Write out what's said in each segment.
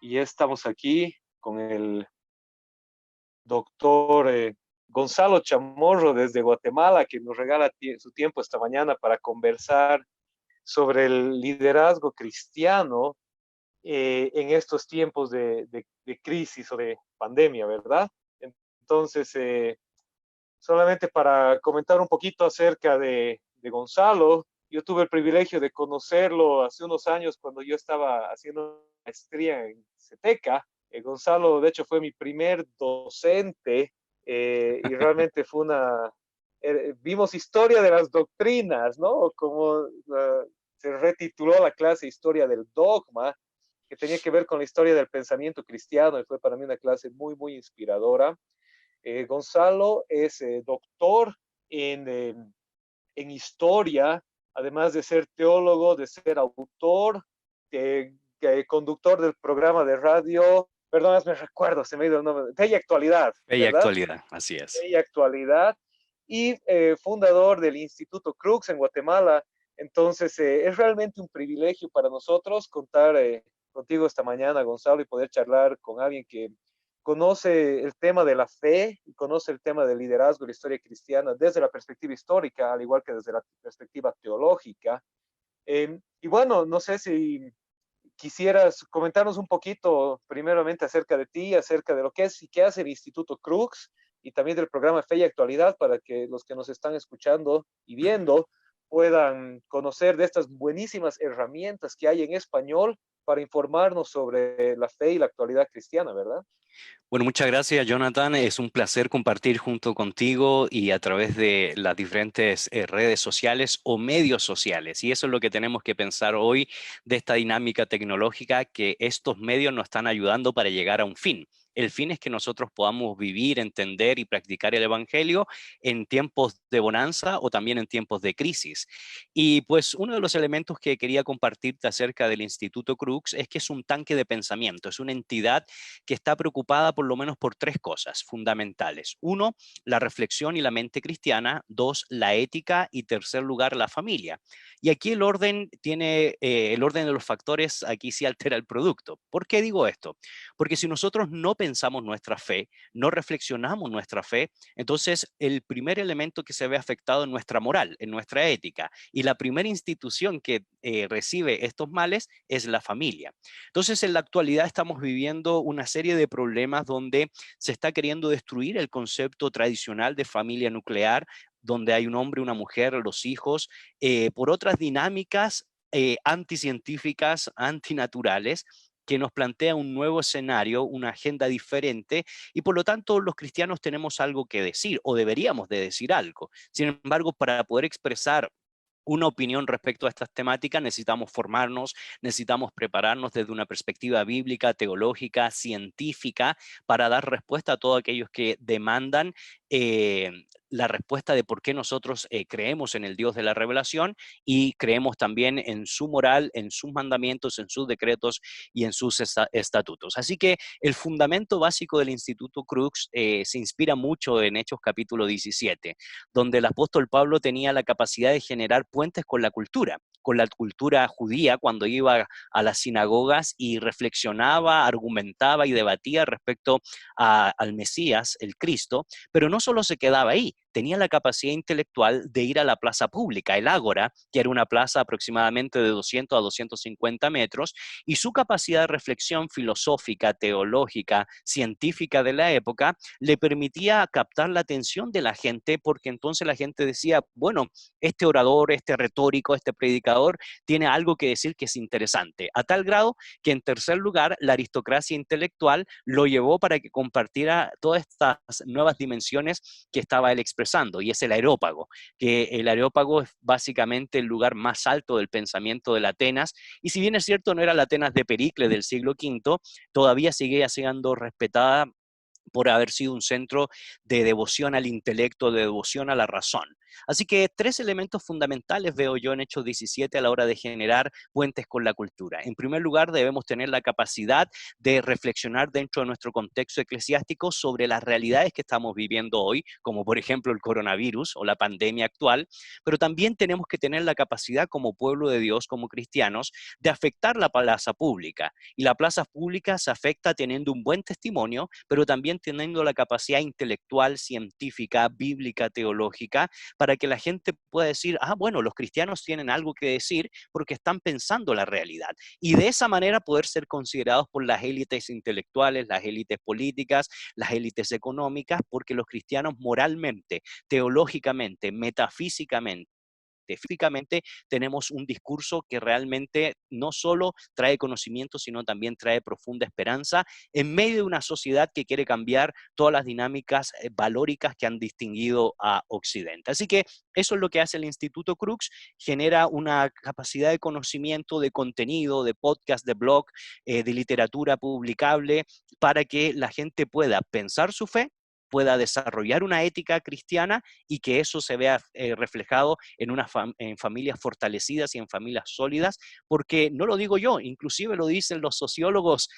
Y ya estamos aquí con el doctor Gonzalo Chamorro desde Guatemala, que nos regala su tiempo esta mañana para conversar sobre el liderazgo cristiano en estos tiempos de crisis o de pandemia, ¿verdad? Entonces, solamente para comentar un poquito acerca de Gonzalo, yo tuve el privilegio de conocerlo hace unos años cuando yo estaba haciendo maestría en CETECA. Gonzalo, de hecho, fue mi primer docente y realmente fue vimos historia de las doctrinas, ¿no? Como se retituló la clase Historia del Dogma, que tenía que ver con la historia del pensamiento cristiano y fue para mí una clase muy, muy inspiradora. Gonzalo es doctor en historia, además de ser teólogo, de ser autor, conductor del programa de radio, perdón, me recuerdo, se me ha ido el nombre, Fe y Actualidad, Bella ¿verdad? actualidad, así es. Fe y Actualidad, y fundador del Instituto Crux en Guatemala. Entonces, es realmente un privilegio para nosotros contar contigo esta mañana, Gonzalo, y poder charlar con alguien que conoce el tema de la fe y conoce el tema del liderazgo y la historia cristiana desde la perspectiva histórica, al igual que desde la perspectiva teológica. Y bueno, no sé si quisieras comentarnos un poquito primeramente acerca de ti, acerca de lo que es y qué hace el Instituto Crux y también del programa Fe y Actualidad para que los que nos están escuchando y viendo puedan conocer de estas buenísimas herramientas que hay en español para informarnos sobre la fe y la actualidad cristiana, ¿verdad? Bueno, muchas gracias, Jonathan. Es un placer compartir junto contigo y a través de las diferentes redes sociales o medios sociales. Y eso es lo que tenemos que pensar hoy de esta dinámica tecnológica, que estos medios nos están ayudando para llegar a un fin. El fin es que nosotros podamos vivir, entender y practicar el Evangelio en tiempos de bonanza o también en tiempos de crisis. Y pues uno de los elementos que quería compartirte acerca del Instituto Crux es que es un tanque de pensamiento, es una entidad que está preocupada por lo menos por tres cosas fundamentales. Uno, la reflexión y la mente cristiana. Dos, la ética. Y tercer lugar, la familia. Y aquí el orden de los factores, aquí sí altera el producto. ¿Por qué digo esto? Porque si nosotros no pensamos nuestra fe, no reflexionamos nuestra fe, entonces el primer elemento que se ve afectado es nuestra moral, en nuestra ética. Y la primera institución que recibe estos males es la familia. Entonces, en la actualidad estamos viviendo una serie de problemas donde se está queriendo destruir el concepto tradicional de familia nuclear, donde hay un hombre, una mujer, los hijos, por otras dinámicas anticientíficas, antinaturales, que nos plantea un nuevo escenario, una agenda diferente, y por lo tanto los cristianos tenemos algo que decir, o deberíamos de decir algo. Sin embargo, para poder expresar una opinión respecto a estas temáticas, necesitamos formarnos, necesitamos prepararnos desde una perspectiva bíblica, teológica, científica, para dar respuesta a todos aquellos que demandan eh, la respuesta de por qué nosotros creemos en el Dios de la revelación y creemos también en su moral, en sus mandamientos, en sus decretos y en sus estatutos. Así que el fundamento básico del Instituto Crux se inspira mucho en Hechos capítulo 17, donde el apóstol Pablo tenía la capacidad de generar puentes con la cultura judía cuando iba a las sinagogas y reflexionaba, argumentaba y debatía respecto al Mesías, el Cristo, pero no solo se quedaba ahí, tenía la capacidad intelectual de ir a la plaza pública, el Ágora, que era una plaza aproximadamente de 200 a 250 metros, y su capacidad de reflexión filosófica, teológica, científica de la época le permitía captar la atención de la gente, porque entonces la gente decía, bueno, este orador, este retórico, este predicador tiene algo que decir que es interesante, a tal grado que en tercer lugar la aristocracia intelectual lo llevó para que compartiera todas estas nuevas dimensiones que estaba él expresando, y es el Areópago, que el Areópago es básicamente el lugar más alto del pensamiento de Atenas, y si bien es cierto no era la Atenas de Pericles del siglo V, todavía seguía siendo respetada por haber sido un centro de devoción al intelecto, de devoción a la razón. Así que 3 elementos fundamentales veo yo en Hechos 17 a la hora de generar puentes con la cultura. En primer lugar, debemos tener la capacidad de reflexionar dentro de nuestro contexto eclesiástico sobre las realidades que estamos viviendo hoy, como por ejemplo el coronavirus o la pandemia actual, pero también tenemos que tener la capacidad como pueblo de Dios, como cristianos, de afectar la plaza pública. Y la plaza pública se afecta teniendo un buen testimonio, pero también teniendo la capacidad intelectual, científica, bíblica, teológica, para que la gente pueda decir, ah, bueno, los cristianos tienen algo que decir porque están pensando la realidad. Y de esa manera poder ser considerados por las élites intelectuales, las élites políticas, las élites económicas, porque los cristianos moralmente, teológicamente, metafísicamente, científicamente tenemos un discurso que realmente no solo trae conocimiento, sino también trae profunda esperanza en medio de una sociedad que quiere cambiar todas las dinámicas valóricas que han distinguido a Occidente. Así que eso es lo que hace el Instituto Crux, genera una capacidad de conocimiento, de contenido, de podcast, de blog, de literatura publicable, para que la gente pueda pensar su fe, pueda desarrollar una ética cristiana y que eso se vea reflejado en familias fortalecidas y en familias sólidas, porque no lo digo yo, inclusive lo dicen los sociólogos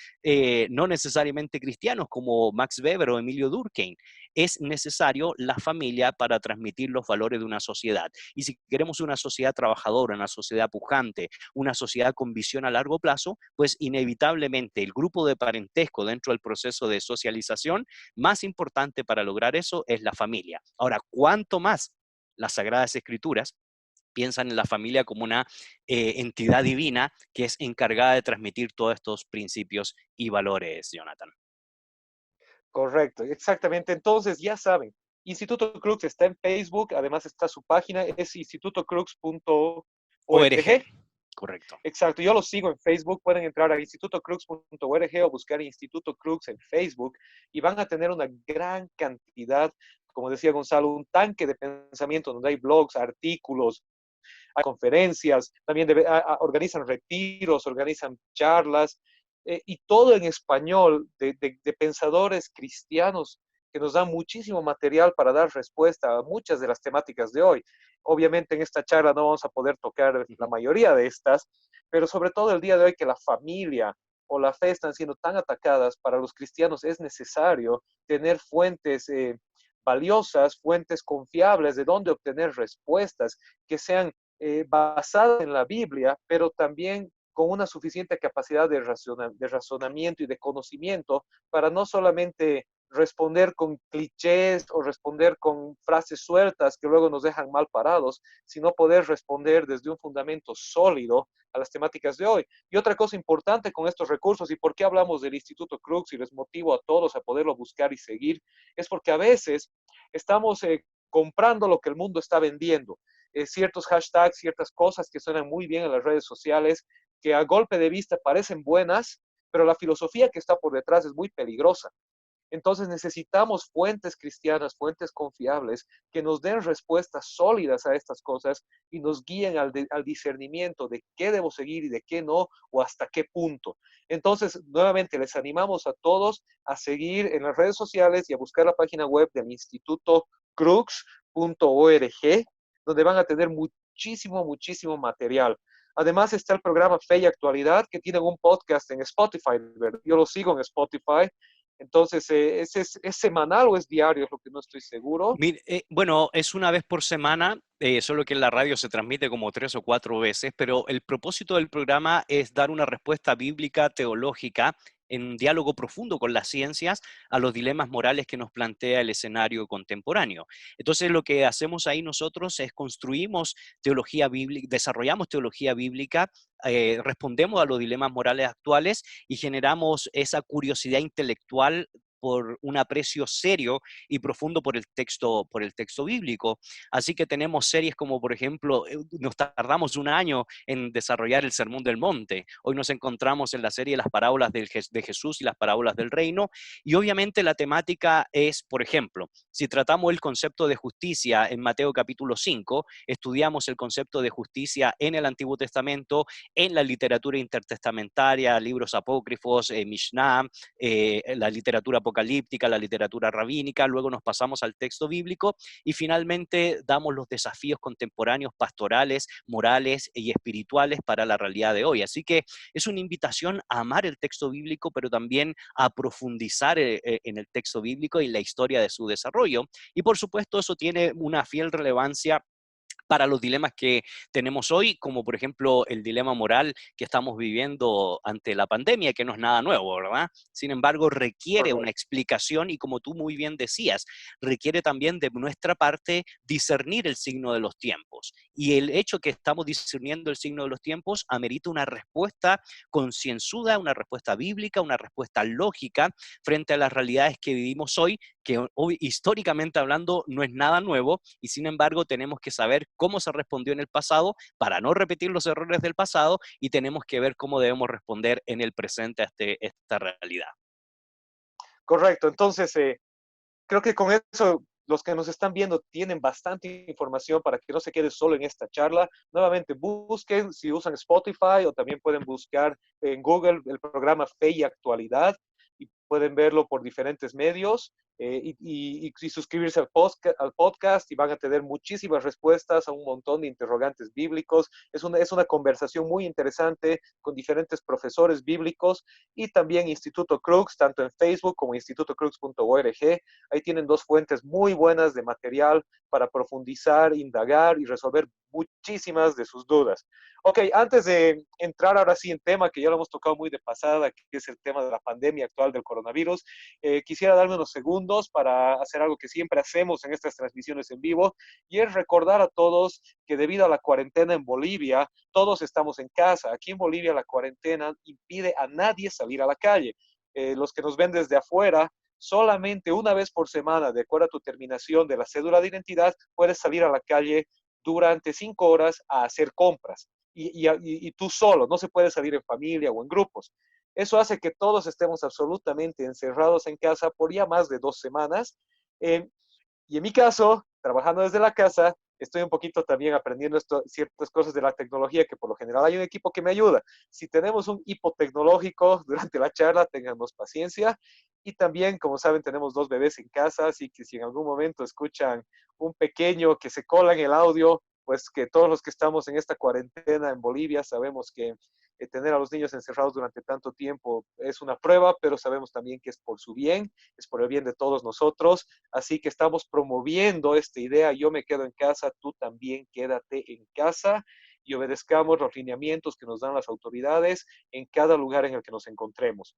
no necesariamente cristianos como Max Weber o Emilio Durkheim. Es necesario la familia para transmitir los valores de una sociedad. Y si queremos una sociedad trabajadora, una sociedad pujante, una sociedad con visión a largo plazo, pues inevitablemente el grupo de parentesco dentro del proceso de socialización más importante para lograr eso es la familia. Ahora, ¿cuánto más las Sagradas Escrituras piensan en la familia como una entidad divina que es encargada de transmitir todos estos principios y valores, Jonathan? Correcto, exactamente. Entonces, ya saben, Instituto Crux está en Facebook, además está su página, es institutocrux.org. ORG, correcto. Exacto, yo lo sigo en Facebook, pueden entrar a institutocrux.org o buscar Instituto Crux en Facebook y van a tener una gran cantidad, como decía Gonzalo, un tanque de pensamiento donde hay blogs, artículos, hay conferencias, también organizan retiros, organizan charlas, y todo en español de pensadores cristianos que nos dan muchísimo material para dar respuesta a muchas de las temáticas de hoy. Obviamente en esta charla no vamos a poder tocar la mayoría de estas, pero sobre todo el día de hoy que la familia o la fe están siendo tan atacadas, para los cristianos es necesario tener fuentes valiosas, fuentes confiables de dónde obtener respuestas que sean basadas en la Biblia, pero también con una suficiente capacidad de razonamiento y de conocimiento para no solamente responder con clichés o responder con frases sueltas que luego nos dejan mal parados, sino poder responder desde un fundamento sólido a las temáticas de hoy. Y otra cosa importante con estos recursos y por qué hablamos del Instituto Crux y les motivo a todos a poderlo buscar y seguir, es porque a veces estamos comprando lo que el mundo está vendiendo. Ciertos hashtags, ciertas cosas que suenan muy bien en las redes sociales, que a golpe de vista parecen buenas, pero la filosofía que está por detrás es muy peligrosa. Entonces necesitamos fuentes cristianas, fuentes confiables, que nos den respuestas sólidas a estas cosas y nos guíen al discernimiento de qué debo seguir y de qué no, o hasta qué punto. Entonces, nuevamente, les animamos a todos a seguir en las redes sociales y a buscar la página web del Instituto Crux.org, donde van a tener muchísimo material. Además está el programa Fe y Actualidad, que tienen un podcast en Spotify, ¿verdad? Yo lo sigo en Spotify. Entonces, ¿es semanal o es diario? Es lo que no estoy seguro. Bueno, es una vez por semana, solo que en la radio se transmite como 3 o 4 veces, pero el propósito del programa es dar una respuesta bíblica, teológica, en diálogo profundo con las ciencias a los dilemas morales que nos plantea el escenario contemporáneo. Entonces, lo que hacemos ahí nosotros es construimos teología bíblica, desarrollamos teología bíblica, respondemos a los dilemas morales actuales y generamos esa curiosidad intelectual por un aprecio serio y profundo por el texto bíblico. Así que tenemos series como, por ejemplo, nos tardamos un año en desarrollar el Sermón del Monte. Hoy nos encontramos en la serie Las parábolas de Jesús y las parábolas del reino. Y obviamente la temática es, por ejemplo, si tratamos el concepto de justicia en Mateo capítulo 5, estudiamos el concepto de justicia en el Antiguo Testamento, en la literatura intertestamentaria, libros apócrifos, Mishnah, la literatura apocalíptica, la literatura rabínica, luego nos pasamos al texto bíblico y finalmente damos los desafíos contemporáneos, pastorales, morales y espirituales para la realidad de hoy. Así que es una invitación a amar el texto bíblico, pero también a profundizar en el texto bíblico y la historia de su desarrollo. Y por supuesto eso tiene una fiel relevancia para los dilemas que tenemos hoy, como por ejemplo el dilema moral que estamos viviendo ante la pandemia, que no es nada nuevo, ¿verdad? Sin embargo, requiere una Correcto. explicación y como tú muy bien decías, requiere también de nuestra parte discernir el signo de los tiempos. Y el hecho que estamos discerniendo el signo de los tiempos amerita una respuesta concienzuda, una respuesta bíblica, una respuesta lógica frente a las realidades que vivimos hoy, que hoy históricamente hablando no es nada nuevo y sin embargo tenemos que saber cómo se respondió en el pasado para no repetir los errores del pasado y tenemos que ver cómo debemos responder en el presente a esta realidad. Correcto. Entonces, creo que con eso los que nos están viendo tienen bastante información para que no se quede solo en esta charla. Nuevamente, busquen si usan Spotify o también pueden buscar en Google el programa Fe y Actualidad y pueden verlo por diferentes medios y suscribirse al podcast y van a tener muchísimas respuestas a un montón de interrogantes bíblicos. Es una conversación muy interesante con diferentes profesores bíblicos y también Instituto Crux, tanto en Facebook como institutocrux.org. Ahí tienen dos fuentes muy buenas de material para profundizar, indagar y resolver muchísimas de sus dudas. Ok, antes de entrar ahora sí en tema, que ya lo hemos tocado muy de pasada, que es el tema de la pandemia actual del coronavirus, quisiera darme unos segundos para hacer algo que siempre hacemos en estas transmisiones en vivo, y es recordar a todos que debido a la cuarentena en Bolivia, todos estamos en casa. Aquí en Bolivia la cuarentena impide a nadie salir a la calle. Los que nos ven desde afuera, solamente una vez por semana, de acuerdo a tu terminación de la cédula de identidad, puedes salir a la calle durante 5 horas a hacer compras. Y tú solo, no se puede salir en familia o en grupos. Eso hace que todos estemos absolutamente encerrados en casa por ya más de 2 semanas. Eh, y en mi caso, trabajando desde la casa, estoy un poquito también aprendiendo ciertas cosas de la tecnología, que por lo general hay un equipo que me ayuda. Si tenemos un hipo tecnológico durante la charla, tengamos paciencia. Y también, como saben, tenemos 2 bebés en casa, así que si en algún momento escuchan un pequeño que se cola en el audio, pues que todos los que estamos en esta cuarentena en Bolivia sabemos que tener a los niños encerrados durante tanto tiempo es una prueba, pero sabemos también que es por su bien, es por el bien de todos nosotros. Así que estamos promoviendo esta idea: yo me quedo en casa, tú también quédate en casa, y obedezcamos los lineamientos que nos dan las autoridades en cada lugar en el que nos encontremos.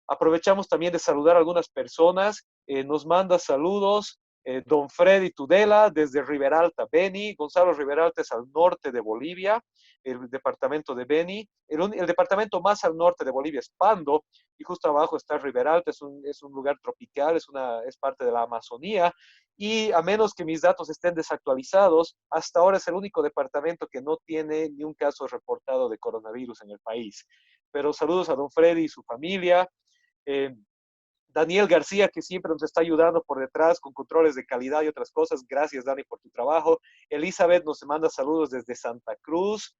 Aprovechamos también de saludar a algunas personas. Nos manda saludos don Freddy Tudela desde Riberalta, Beni. Gonzalo Riberalta es al norte de Bolivia, el departamento de Beni. El departamento más al norte de Bolivia es Pando, y justo abajo está Riberalta. Es un lugar tropical, es parte de la Amazonía. Y a menos que mis datos estén desactualizados, hasta ahora es el único departamento que no tiene ni un caso reportado de coronavirus en el país. Pero saludos a don Freddy y su familia. eh, Daniel García, que siempre nos está ayudando por detrás con controles de calidad y otras cosas. Gracias, Dani, por tu trabajo. Elizabeth nos manda saludos desde Santa Cruz.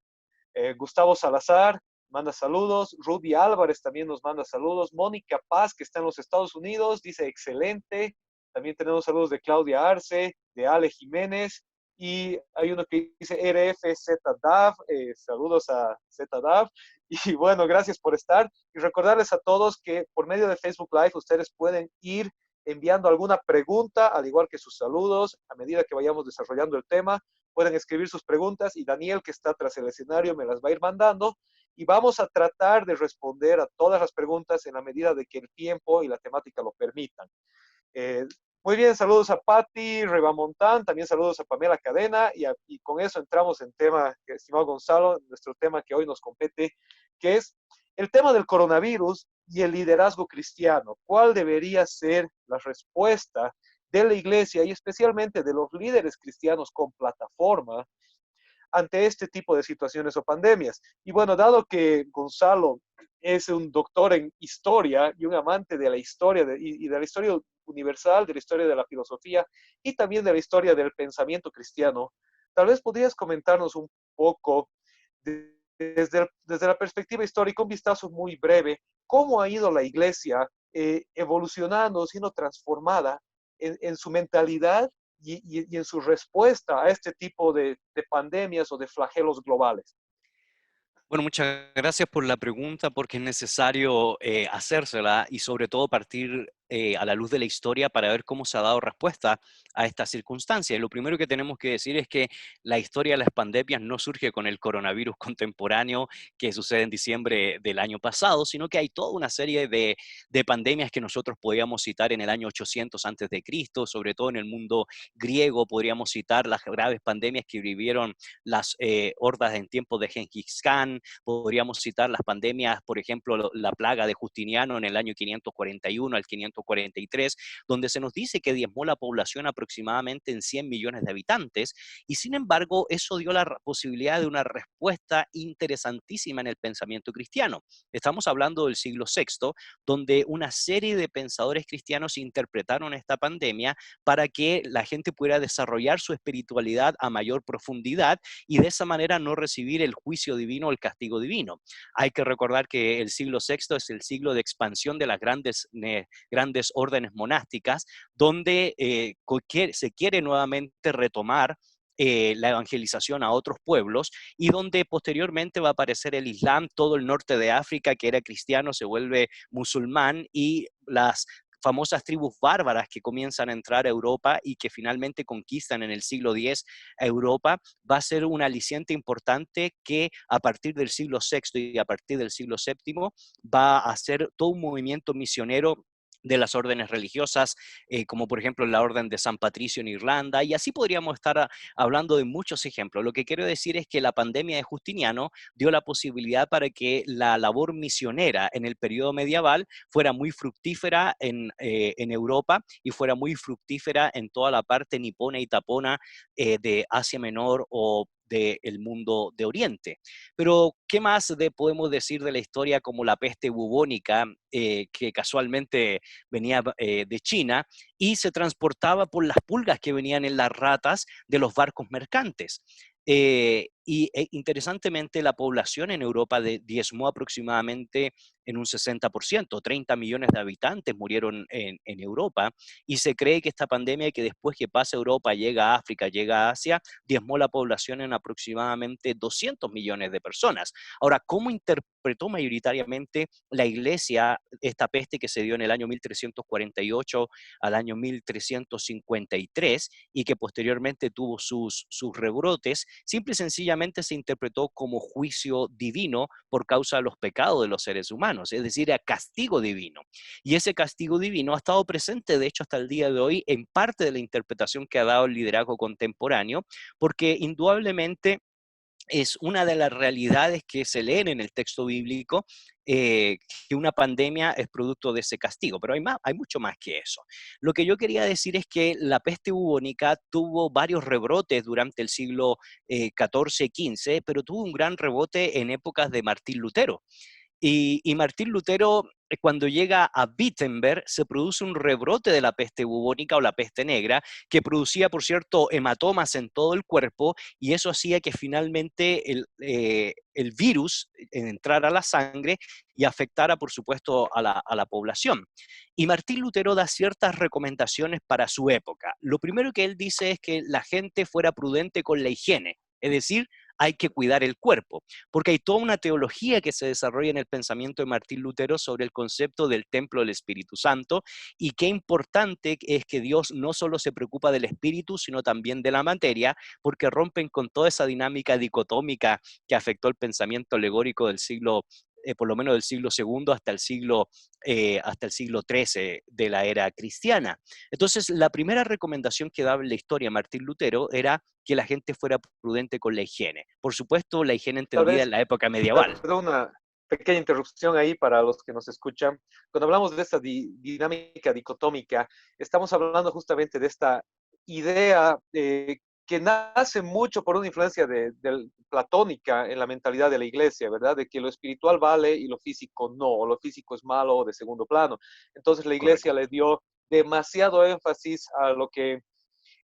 Gustavo Salazar manda saludos. Ruby Álvarez también nos manda saludos. Mónica Paz, que está en los Estados Unidos, dice excelente. También tenemos saludos de Claudia Arce, de Ale Jiménez. Y hay uno que dice RFZDAV, saludos a ZDAV. Y bueno, gracias por estar. Y recordarles a todos que por medio de Facebook Live ustedes pueden ir enviando alguna pregunta, al igual que sus saludos, a medida que vayamos desarrollando el tema. Pueden escribir sus preguntas y Daniel, que está tras el escenario, me las va a ir mandando. Y vamos a tratar de responder a todas las preguntas en la medida de que el tiempo y la temática lo permitan. Eh, Muy bien, saludos a Patti Rebamontán, también saludos a Pamela Cadena, y con eso entramos en tema, estimado Gonzalo, nuestro tema que hoy nos compete, que es el tema del coronavirus y el liderazgo cristiano. ¿Cuál debería ser la respuesta de la iglesia y especialmente de los líderes cristianos con plataforma ante este tipo de situaciones o pandemias? Y bueno, dado que Gonzalo es un doctor en historia y un amante de la historia y de la historia universal, de la historia de la filosofía y también de la historia del pensamiento cristiano, tal vez podrías comentarnos un poco desde la perspectiva histórica, un vistazo muy breve, cómo ha ido la iglesia evolucionando, siendo transformada en su mentalidad y en su respuesta a este tipo de pandemias o de flagelos globales. Bueno, muchas gracias por la pregunta, porque es necesario hacérsela y sobre todo partir a la luz de la historia para ver cómo se ha dado respuesta a esta circunstancia. Y lo primero que tenemos que decir es que la historia de las pandemias no surge con el coronavirus contemporáneo que sucede en diciembre del año pasado, sino que hay toda una serie de pandemias que nosotros podríamos citar en el año 800 antes de Cristo, sobre todo en el mundo griego podríamos citar las graves pandemias que vivieron las hordas en tiempos de Gengis Khan. Podríamos citar las pandemias, por ejemplo, la plaga de Justiniano en el año 541 al 543, donde se nos dice que diezmó la población aproximadamente en 100 millones de habitantes, y sin embargo eso dio la posibilidad de una respuesta interesantísima en el pensamiento cristiano. Estamos hablando del siglo VI, donde una serie de pensadores cristianos interpretaron esta pandemia para que la gente pudiera desarrollar su espiritualidad a mayor profundidad y de esa manera no recibir el juicio divino o el castigo divino. Hay que recordar que el siglo VI es el siglo de expansión de las grandes órdenes monásticas, donde se quiere nuevamente retomar la evangelización a otros pueblos y donde posteriormente va a aparecer el Islam, todo el norte de África que era cristiano se vuelve musulmán y las famosas tribus bárbaras que comienzan a entrar a Europa y que finalmente conquistan en el siglo X a Europa, va a ser un aliciente importante que a partir del siglo VI y a partir del siglo VII va a ser todo un movimiento misionero de las órdenes religiosas, como por ejemplo la orden de San Patricio en Irlanda, y así podríamos estar hablando de muchos ejemplos. Lo que quiero decir es que la pandemia de Justiniano dio la posibilidad para que la labor misionera en el periodo medieval fuera muy fructífera en Europa y fuera muy fructífera en toda la parte nipona y tapona de Asia Menor o del mundo de Oriente. Pero, ¿qué más podemos decir de la historia como la peste bubónica, que casualmente venía de China y se transportaba por las pulgas que venían en las ratas de los barcos mercantes? Interesantemente, la población en Europa diezmó aproximadamente en un 60%, 30 millones de habitantes murieron en Europa, y se cree que esta pandemia, que después que pasa Europa llega a África, llega a Asia, diezmó la población en aproximadamente 200 millones de personas. Ahora, ¿cómo interpretó mayoritariamente la Iglesia esta peste que se dio en el año 1348 al año 1353 y que posteriormente tuvo sus rebrotes? Simple y sencillamente se interpretó como juicio divino por causa de los pecados de los seres humanos, es decir, a castigo divino. Y ese castigo divino ha estado presente, de hecho, hasta el día de hoy en parte de la interpretación que ha dado el liderazgo contemporáneo, porque indudablemente es una de las realidades que se leen en el texto bíblico, que una pandemia es producto de ese castigo, pero hay mucho más que eso. Lo que yo quería decir es que la peste bubónica tuvo varios rebrotes durante el siglo XIV y XV, pero tuvo un gran rebote en épocas de Martín Lutero. Y Martín Lutero, cuando llega a Wittenberg, se produce un rebrote de la peste bubónica o la peste negra, que producía, por cierto, hematomas en todo el cuerpo, y eso hacía que finalmente el virus entrara a la sangre y afectara, por supuesto, a la población. Y Martín Lutero da ciertas recomendaciones para su época. Lo primero que él dice es que la gente fuera prudente con la higiene, es decir, hay que cuidar el cuerpo, porque hay toda una teología que se desarrolla en el pensamiento de Martín Lutero sobre el concepto del templo del Espíritu Santo, y qué importante es que Dios no solo se preocupa del espíritu, sino también de la materia, porque rompen con toda esa dinámica dicotómica que afectó el pensamiento alegórico del siglo, por lo menos del siglo segundo hasta el siglo XIII de la era cristiana. Entonces, la primera recomendación que daba en la historia Martín Lutero era que la gente fuera prudente con la higiene. Por supuesto, la higiene Tal entendida en vez, la época medieval. perdón, una pequeña interrupción ahí para los que nos escuchan. Cuando hablamos de esta dinámica dicotómica, estamos hablando justamente de esta idea que nace mucho por una influencia platónica en la mentalidad de la iglesia, ¿verdad? De que lo espiritual vale y lo físico no, o lo físico es malo o de segundo plano. Entonces la iglesia Correcto. le dio demasiado énfasis a lo que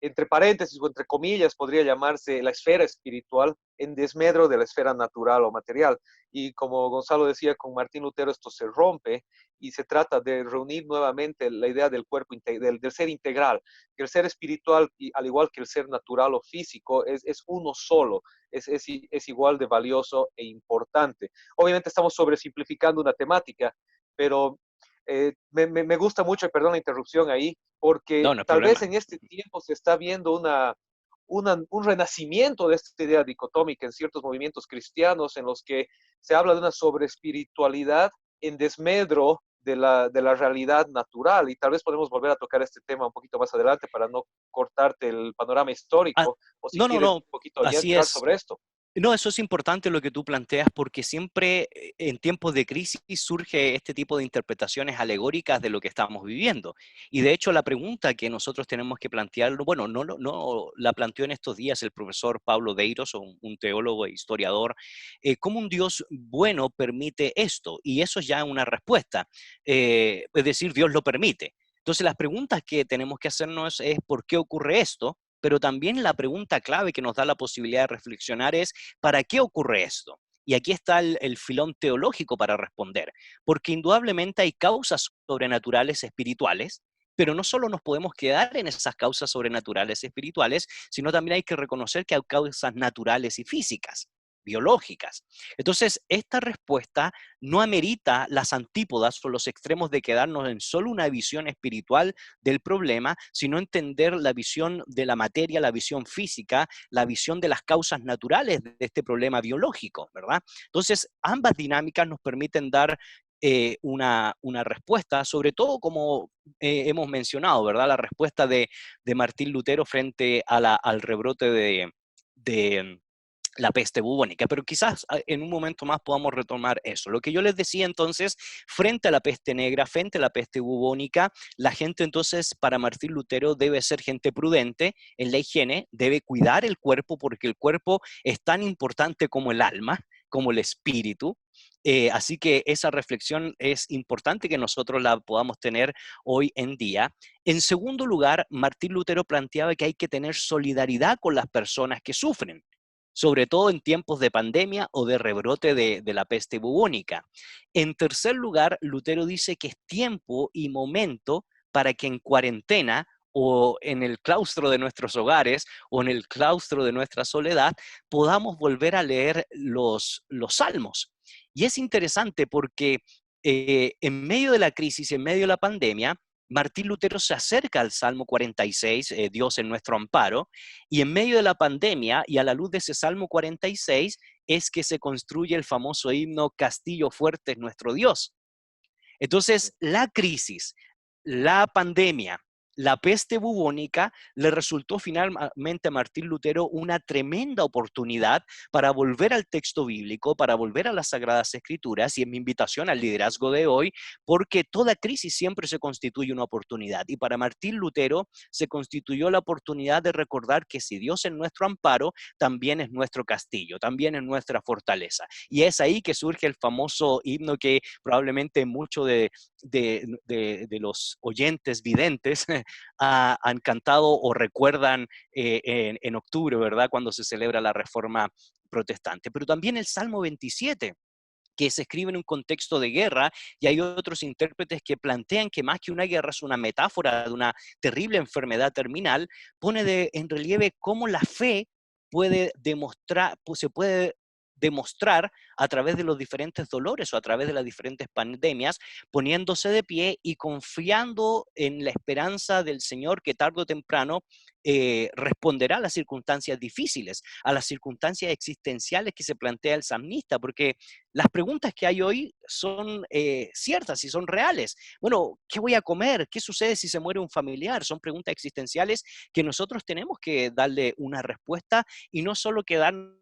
entre paréntesis o entre comillas, podría llamarse la esfera espiritual en desmedro de la esfera natural o material. Y como Gonzalo decía, con Martín Lutero esto se rompe y se trata de reunir nuevamente la idea del cuerpo, del ser integral, que el ser espiritual, al igual que el ser natural o físico, es uno solo, es igual de valioso e importante. Obviamente estamos sobresimplificando una temática, pero me gusta mucho, y perdón la interrupción ahí, porque No, no es tal vez problema. en este tiempo se está viendo un renacimiento de esta idea dicotómica en ciertos movimientos cristianos en los que se habla de una sobreespiritualidad en desmedro de la realidad natural. Y tal vez podemos volver a tocar este tema un poquito más adelante para no cortarte el panorama Ah, histórico, o si no, no, quieres no, un poquito ya así entrar es. sobre esto. No, eso es importante lo que tú planteas porque siempre en tiempos de crisis surge este tipo de interpretaciones alegóricas de lo que estamos viviendo. Y de hecho la pregunta que nosotros tenemos que plantear, bueno, no la planteó en estos días el profesor Pablo Deiros, un teólogo e historiador, ¿cómo un Dios bueno permite esto? Y eso es ya una respuesta, es decir, Dios lo permite. Entonces las preguntas que tenemos que hacernos es ¿por qué ocurre esto? Pero también la pregunta clave que nos da la posibilidad de reflexionar es, ¿para qué ocurre esto? Y aquí está el filón teológico para responder, porque indudablemente hay causas sobrenaturales espirituales, pero no solo nos podemos quedar en esas causas sobrenaturales espirituales, sino también hay que reconocer que hay causas naturales y físicas, biológicas. Entonces, esta respuesta no amerita las antípodas o los extremos de quedarnos en solo una visión espiritual del problema, sino entender la visión de la materia, la visión física, la visión de las causas naturales de este problema biológico, ¿verdad? Entonces, ambas dinámicas nos permiten dar una respuesta, sobre todo como hemos mencionado, ¿verdad? La respuesta de Martín Lutero frente a al rebrote de la peste bubónica, pero quizás en un momento más podamos retomar eso. Lo que yo les decía entonces, frente a la peste negra, frente a la peste bubónica, la gente entonces para Martín Lutero debe ser gente prudente en la higiene, debe cuidar el cuerpo porque el cuerpo es tan importante como el alma, como el espíritu. Así que esa reflexión es importante que nosotros la podamos tener hoy en día. En segundo lugar, Martín Lutero planteaba que hay que tener solidaridad con las personas que sufren, sobre todo en tiempos de pandemia o de rebrote de la peste bubónica. En tercer lugar, Lutero dice que es tiempo y momento para que en cuarentena o en el claustro de nuestros hogares o en el claustro de nuestra soledad podamos volver a leer los salmos. Y es interesante porque en medio de la crisis, en medio de la pandemia, Martín Lutero se acerca al Salmo 46, Dios en nuestro amparo, y en medio de la pandemia y a la luz de ese Salmo 46 es que se construye el famoso himno Castillo fuerte es nuestro Dios. Entonces, la crisis, la pandemia, la peste bubónica le resultó finalmente a Martín Lutero una tremenda oportunidad para volver al texto bíblico, para volver a las Sagradas Escrituras, y es mi invitación al liderazgo de hoy, porque toda crisis siempre se constituye una oportunidad. Y para Martín Lutero se constituyó la oportunidad de recordar que si Dios es nuestro amparo, también es nuestro castillo, también es nuestra fortaleza. Y es ahí que surge el famoso himno que probablemente muchos de los oyentes videntes han cantado o recuerdan en octubre, ¿verdad? Cuando se celebra la Reforma Protestante. Pero también el Salmo 27 que se escribe en un contexto de guerra, y hay otros intérpretes que plantean que más que una guerra es una metáfora de una terrible enfermedad terminal, pone en relieve cómo la fe puede demostrar, pues se puede demostrar a través de los diferentes dolores o a través de las diferentes pandemias, poniéndose de pie y confiando en la esperanza del Señor que tarde o temprano responderá a las circunstancias difíciles, a las circunstancias existenciales que se plantea el salmista, porque las preguntas que hay hoy son ciertas y son reales. Bueno, ¿qué voy a comer? ¿Qué sucede si se muere un familiar? Son preguntas existenciales que nosotros tenemos que darle una respuesta y no solo quedarnos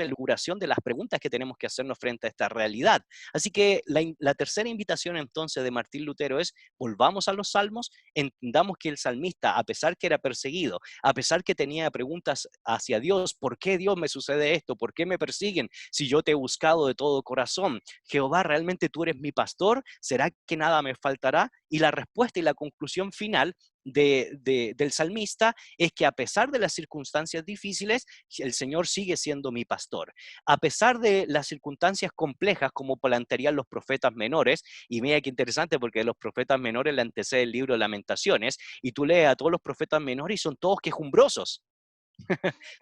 en la curación de las preguntas que tenemos que hacernos frente a esta realidad. Así que la tercera invitación entonces de Martín Lutero es volvamos a los salmos, entendamos que el salmista, a pesar que era perseguido, a pesar que tenía preguntas hacia Dios, ¿por qué Dios me sucede esto? ¿Por qué me persiguen? Si yo te he buscado de todo corazón, Jehová, ¿realmente tú eres mi pastor? ¿Será que nada me faltará? Y la respuesta y la conclusión final del salmista es que a pesar de las circunstancias difíciles, el Señor sigue siendo mi pastor. A pesar de las circunstancias complejas, como plantearían los profetas menores, y mira qué interesante porque los profetas menores le antecede el libro de Lamentaciones, y tú lees a todos los profetas menores y son todos quejumbrosos.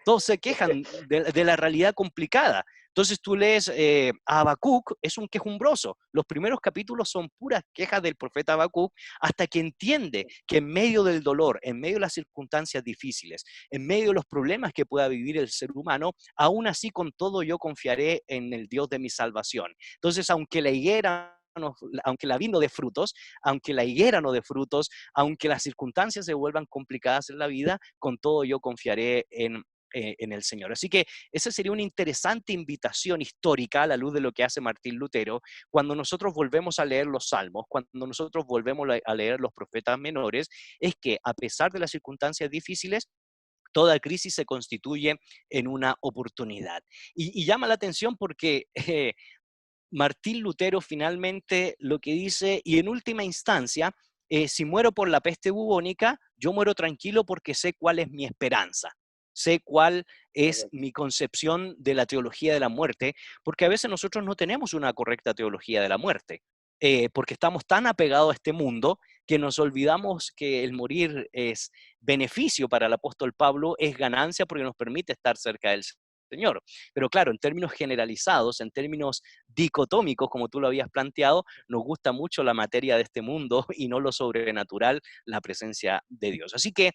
Todos se quejan de la realidad complicada. Entonces tú lees a Habacuc, es un quejumbroso. Los primeros capítulos son puras quejas del profeta Habacuc hasta que entiende que en medio del dolor, en medio de las circunstancias difíciles, en medio de los problemas que pueda vivir el ser humano, aún así con todo yo confiaré en el Dios de mi salvación. Entonces, aunque la higuera aunque la vino de frutos, aunque la higuera no de frutos, aunque las circunstancias se vuelvan complicadas en la vida, con todo yo confiaré en el Señor. Así que esa sería una interesante invitación histórica a la luz de lo que hace Martín Lutero cuando nosotros volvemos a leer los salmos, cuando nosotros volvemos a leer los profetas menores, es que a pesar de las circunstancias difíciles, toda crisis se constituye en una oportunidad. Y llama la atención porque Martín Lutero finalmente lo que dice, y en última instancia, si muero por la peste bubónica, yo muero tranquilo porque sé cuál es mi esperanza, sé cuál es Correcto. mi concepción de la teología de la muerte, porque a veces nosotros no tenemos una correcta teología de la muerte, porque estamos tan apegados a este mundo que nos olvidamos que el morir es beneficio para el apóstol Pablo, es ganancia porque nos permite estar cerca del Señor. Pero claro, en términos generalizados, en términos dicotómicos, como tú lo habías planteado, nos gusta mucho la materia de este mundo y no lo sobrenatural, la presencia de Dios. Así que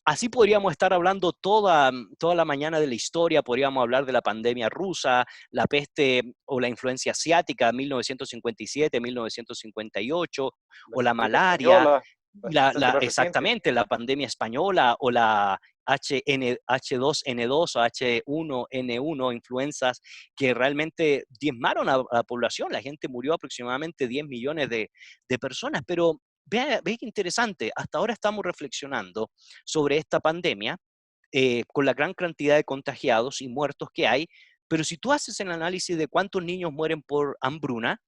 así podríamos estar hablando toda la mañana de la historia, podríamos hablar de la pandemia rusa, la peste o la influencia asiática 1957, 1958, La o la gripe malaria, española, bastante más reciente. exactamente, la pandemia española o la H2N2 o H1N1, influencias que realmente diezmaron a la población. La gente murió aproximadamente 10 millones de personas, pero ve qué interesante, hasta ahora estamos reflexionando sobre esta pandemia con la gran cantidad de contagiados y muertos que hay, pero si tú haces el análisis de cuántos niños mueren por hambruna,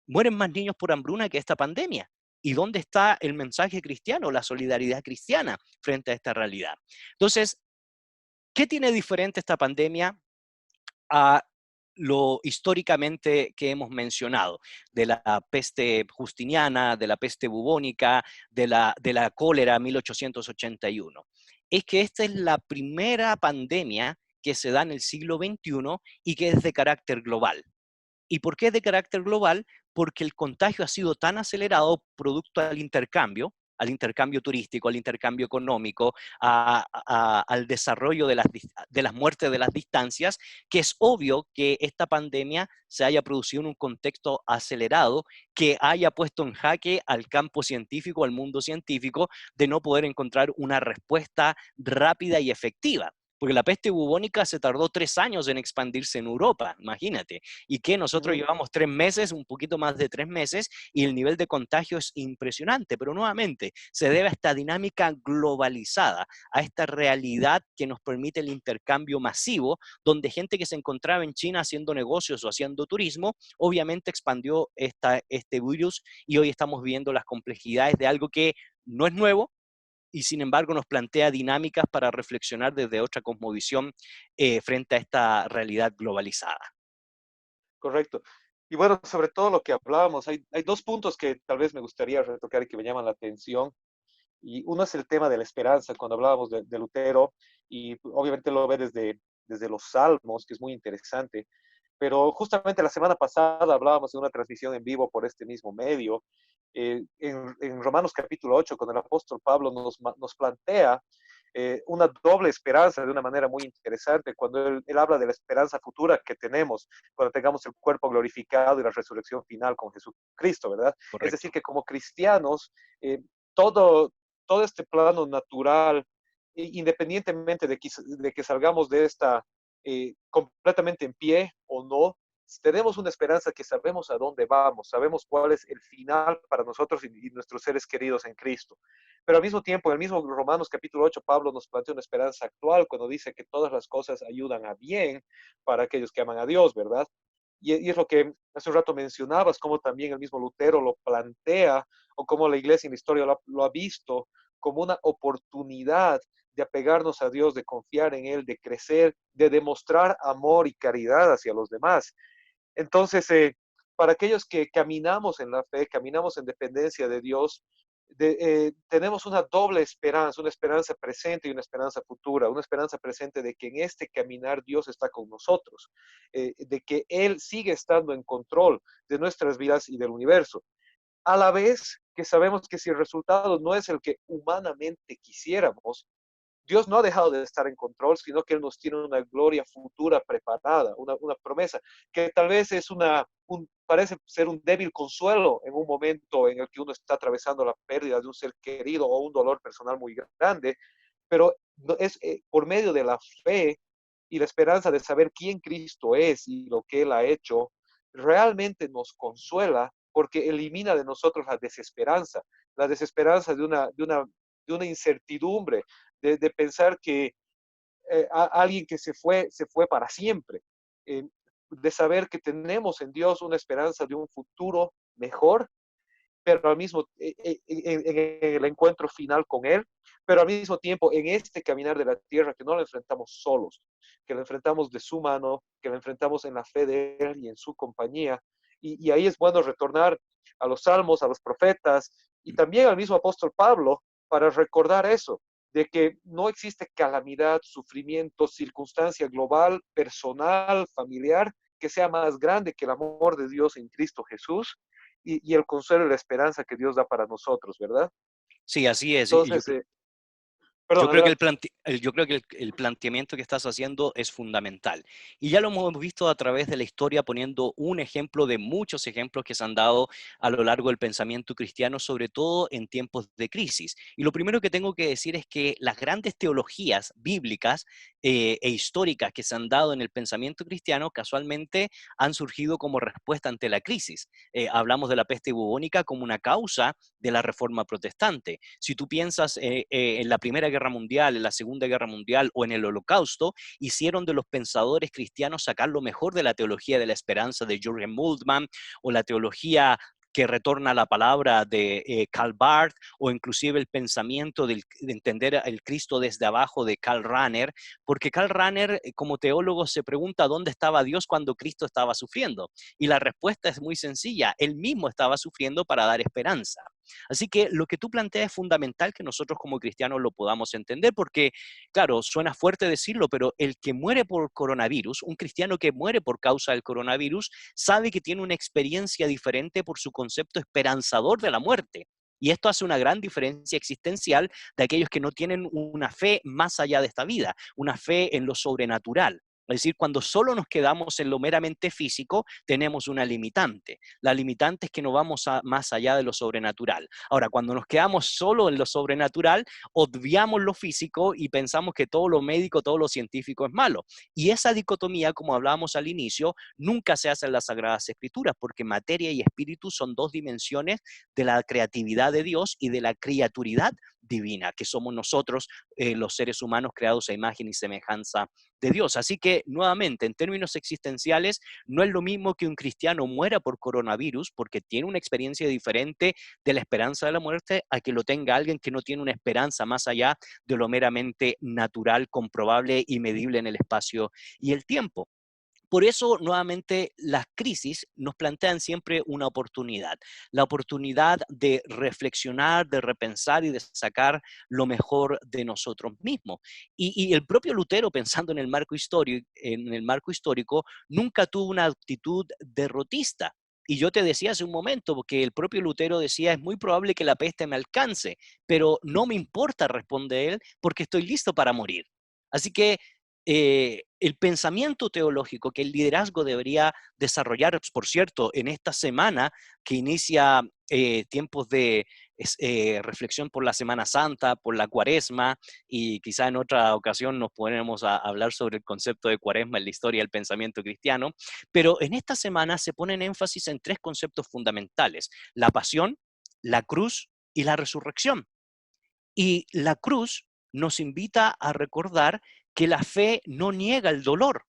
mueren más niños por hambruna que esta pandemia. ¿Y dónde está el mensaje cristiano, la solidaridad cristiana frente a esta realidad? Entonces, ¿qué tiene diferente esta pandemia a lo históricamente que hemos mencionado, de la peste justiniana, de la peste bubónica, de la cólera 1881? Es que esta es la primera pandemia que se da en el siglo XXI y que es de carácter global. ¿Y por qué es de carácter global? Porque el contagio ha sido tan acelerado producto al intercambio turístico, al intercambio económico, al desarrollo de las muertes de las distancias, que es obvio que esta pandemia se haya producido en un contexto acelerado que haya puesto en jaque al campo científico, al mundo científico, de no poder encontrar una respuesta rápida y efectiva. Porque la peste bubónica se tardó 3 años en expandirse en Europa, imagínate, y que nosotros Ujú. llevamos 3 meses, un poquito más de 3 meses, y el nivel de contagio es impresionante, pero nuevamente se debe a esta dinámica globalizada, a esta realidad que nos permite el intercambio masivo, donde gente que se encontraba en China haciendo negocios o haciendo turismo, obviamente expandió este virus y hoy estamos viendo las complejidades de algo que no es nuevo, y sin embargo nos plantea dinámicas para reflexionar desde otra cosmovisión frente a esta realidad globalizada. Correcto. Y bueno, sobre todo lo que hablábamos, hay dos puntos que tal vez me gustaría retocar y que me llaman la atención. Y uno es el tema de la esperanza, cuando hablábamos de Lutero, y obviamente lo ve desde los Salmos, que es muy interesante. Pero justamente la semana pasada hablábamos de una transmisión en vivo por este mismo medio, en Romanos capítulo 8, cuando el apóstol Pablo nos plantea una doble esperanza de una manera muy interesante, cuando él habla de la esperanza futura que tenemos cuando tengamos el cuerpo glorificado y la resurrección final con Jesucristo, ¿verdad? Es decir, Correcto. que como cristianos, todo, todo este plano natural, independientemente de que salgamos de esta completamente en pie o no, tenemos una esperanza que sabemos a dónde vamos, sabemos cuál es el final para nosotros y nuestros seres queridos en Cristo. Pero al mismo tiempo, en el mismo Romanos capítulo 8, Pablo nos plantea una esperanza actual cuando dice que todas las cosas ayudan a bien para aquellos que aman a Dios, ¿verdad? y es lo que hace un rato mencionabas, como también el mismo Lutero lo plantea, o como la iglesia en la historia lo ha visto como una oportunidad de apegarnos a Dios, de confiar en Él, de crecer, de demostrar amor y caridad hacia los demás. Entonces, para aquellos que caminamos en la fe, caminamos en dependencia de Dios, tenemos una doble esperanza, una esperanza presente y una esperanza futura, una esperanza presente de que en este caminar Dios está con nosotros, de que Él sigue estando en control de nuestras vidas y del universo. A la vez que sabemos que si el resultado no es el que humanamente quisiéramos, Dios no ha dejado de estar en control, sino que Él nos tiene una gloria futura preparada, una promesa, que tal vez es parece ser un débil consuelo en un momento en el que uno está atravesando la pérdida de un ser querido o un dolor personal muy grande, pero es por medio de la fe y la esperanza de saber quién Cristo es y lo que Él ha hecho, realmente nos consuela porque elimina de nosotros la desesperanza de una incertidumbre, de pensar que alguien que se fue para siempre, eh, de saber que tenemos en Dios una esperanza de un futuro mejor, pero al mismo en el encuentro final con Él, pero al mismo tiempo en este caminar de la tierra que no lo enfrentamos solos, que lo enfrentamos de su mano, que lo enfrentamos en la fe de Él y en su compañía. Y ahí es bueno retornar a los salmos, a los profetas y también al mismo apóstol Pablo para recordar eso, de que no existe calamidad, sufrimiento, circunstancia global, personal, familiar, que sea más grande que el amor de Dios en Cristo Jesús y el consuelo y la esperanza que Dios da para nosotros, ¿verdad? Sí, así es. Y Entonces, perdón, adelante. Yo creo que el planteamiento que estás haciendo es fundamental. Y ya lo hemos visto a través de la historia poniendo un ejemplo de muchos ejemplos que se han dado a lo largo del pensamiento cristiano, sobre todo en tiempos de crisis. Y lo primero que tengo que decir es que las grandes teologías bíblicas e históricas que se han dado en el pensamiento cristiano casualmente han surgido como respuesta ante la crisis. Hablamos de la peste bubónica como una causa de la reforma protestante. Si tú piensas en la Primera Guerra Mundial, en la Segunda Guerra Mundial o en el Holocausto, hicieron de los pensadores cristianos sacar lo mejor de la teología de la esperanza de Jürgen Moltmann o la teología que retorna a la palabra de Karl Barth, o inclusive el pensamiento de entender el Cristo desde abajo de Karl Rahner, porque Karl Rahner como teólogo se pregunta dónde estaba Dios cuando Cristo estaba sufriendo. Y la respuesta es muy sencilla, él mismo estaba sufriendo para dar esperanza. Así que lo que tú planteas es fundamental que nosotros como cristianos lo podamos entender, porque, claro, suena fuerte decirlo, pero el que muere por coronavirus, un cristiano que muere por causa del coronavirus, sabe que tiene una experiencia diferente por su concepto esperanzador de la muerte. Y esto hace una gran diferencia existencial de aquellos que no tienen una fe más allá de esta vida, una fe en lo sobrenatural. Es decir, cuando solo nos quedamos en lo meramente físico, tenemos una limitante. La limitante es que no vamos más allá de lo sobrenatural. Ahora, cuando nos quedamos solo en lo sobrenatural, obviamos lo físico y pensamos que todo lo médico, todo lo científico es malo. Y esa dicotomía, como hablábamos al inicio, nunca se hace en las Sagradas Escrituras, porque materia y espíritu son dos dimensiones de la creatividad de Dios y de la criaturidad divina, que somos nosotros, los seres humanos creados a imagen y semejanza de Dios. Así que, nuevamente, en términos existenciales, no es lo mismo que un cristiano muera por coronavirus porque tiene una experiencia diferente de la esperanza de la muerte a que lo tenga alguien que no tiene una esperanza más allá de lo meramente natural, comprobable y medible en el espacio y el tiempo. Por eso, nuevamente, las crisis nos plantean siempre una oportunidad, la oportunidad de reflexionar, de repensar y de sacar lo mejor de nosotros mismos. Y el propio Lutero, pensando en el marco histórico, nunca tuvo una actitud derrotista. Y yo te decía hace un momento, porque el propio Lutero decía, es muy probable que la peste me alcance, pero no me importa, responde él, porque estoy listo para morir. Así que el pensamiento teológico que el liderazgo debería desarrollar, por cierto, en esta semana que inicia tiempos de reflexión por la Semana Santa, por la Cuaresma, y quizá en otra ocasión nos ponemos a hablar sobre el concepto de Cuaresma en la historia del pensamiento cristiano, pero en esta semana se ponen énfasis en tres conceptos fundamentales: la pasión, la cruz y la resurrección. Y la cruz nos invita a recordar que la fe no niega el dolor.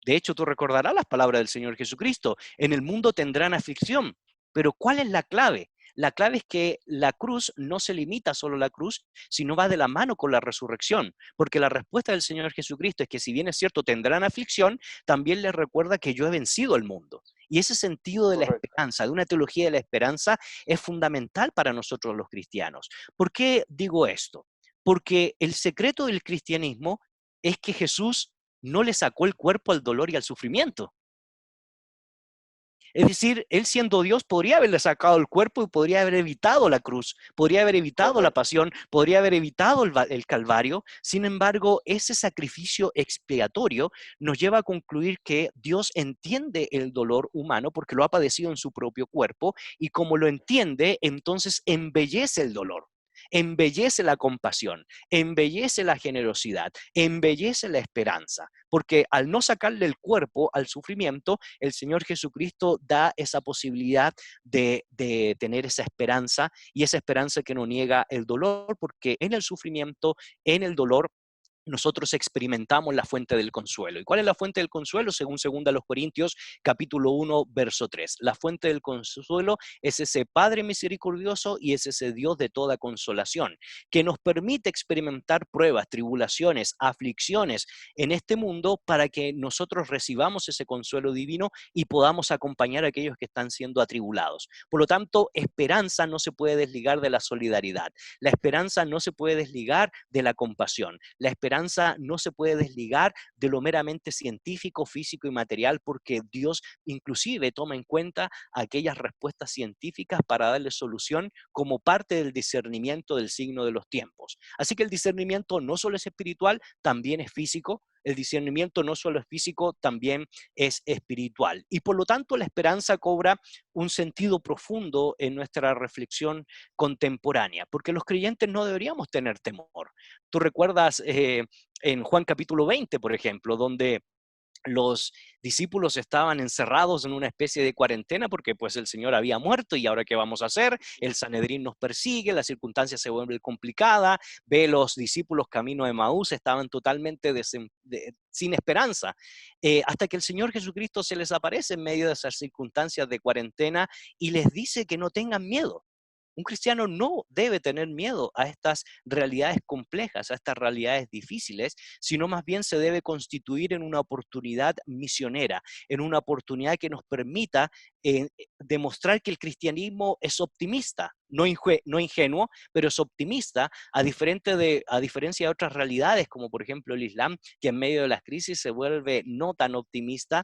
De hecho, tú recordarás las palabras del Señor Jesucristo. En el mundo tendrán aflicción. Pero ¿cuál es la clave? La clave es que la cruz no se limita solo a la cruz, sino va de la mano con la resurrección. Porque la respuesta del Señor Jesucristo es que si bien es cierto tendrán aflicción, también les recuerda que yo he vencido el mundo. Y ese sentido de la Correcto. esperanza, de una teología de la esperanza, es fundamental para nosotros los cristianos. ¿Por qué digo esto? Porque el secreto del cristianismo es que Jesús no le sacó el cuerpo al dolor y al sufrimiento. Es decir, él siendo Dios podría haberle sacado el cuerpo y podría haber evitado la cruz, podría haber evitado la Correcto. pasión, podría haber evitado el Calvario. Sin embargo, ese sacrificio expiatorio nos lleva a concluir que Dios entiende el dolor humano porque lo ha padecido en su propio cuerpo y como lo entiende, entonces embellece el dolor. Embellece la compasión, embellece la generosidad, embellece la esperanza, porque al no sacarle el cuerpo al sufrimiento, el Señor Jesucristo da esa posibilidad de tener esa esperanza y esa esperanza que no niega el dolor, porque en el sufrimiento, en el dolor, nosotros experimentamos la fuente del consuelo. ¿Y cuál es la fuente del consuelo? Según 2 Corintios, capítulo 1, verso 3. La fuente del consuelo es ese Padre misericordioso y es ese Dios de toda consolación, que nos permite experimentar pruebas, tribulaciones, aflicciones en este mundo para que nosotros recibamos ese consuelo divino y podamos acompañar a aquellos que están siendo atribulados. Por lo tanto, esperanza no se puede desligar de la solidaridad. La esperanza no se puede desligar de la compasión. La esperanza no se puede desligar de lo meramente científico, físico y material, porque Dios inclusive toma en cuenta aquellas respuestas científicas para darle solución como parte del discernimiento del signo de los tiempos. Así que el discernimiento no solo es espiritual, también es físico. El discernimiento no solo es físico, también es espiritual. Y por lo tanto la esperanza cobra un sentido profundo en nuestra reflexión contemporánea, porque los creyentes no deberíamos tener temor. Tú recuerdas en Juan capítulo 20, por ejemplo, donde los discípulos estaban encerrados en una especie de cuarentena porque pues el Señor había muerto y ahora qué vamos a hacer, el Sanedrín nos persigue, la circunstancia se vuelve complicada, ve los discípulos camino de Maús, estaban totalmente sin esperanza, hasta que el Señor Jesucristo se les aparece en medio de esas circunstancias de cuarentena y les dice que no tengan miedo. Un cristiano no debe tener miedo a estas realidades complejas, a estas realidades difíciles, sino más bien se debe constituir en una oportunidad misionera, en una oportunidad que nos permita demostrar que el cristianismo es optimista, no ingenuo, pero es optimista, a diferencia de otras realidades, como por ejemplo el Islam, que en medio de las crisis se vuelve no tan optimista,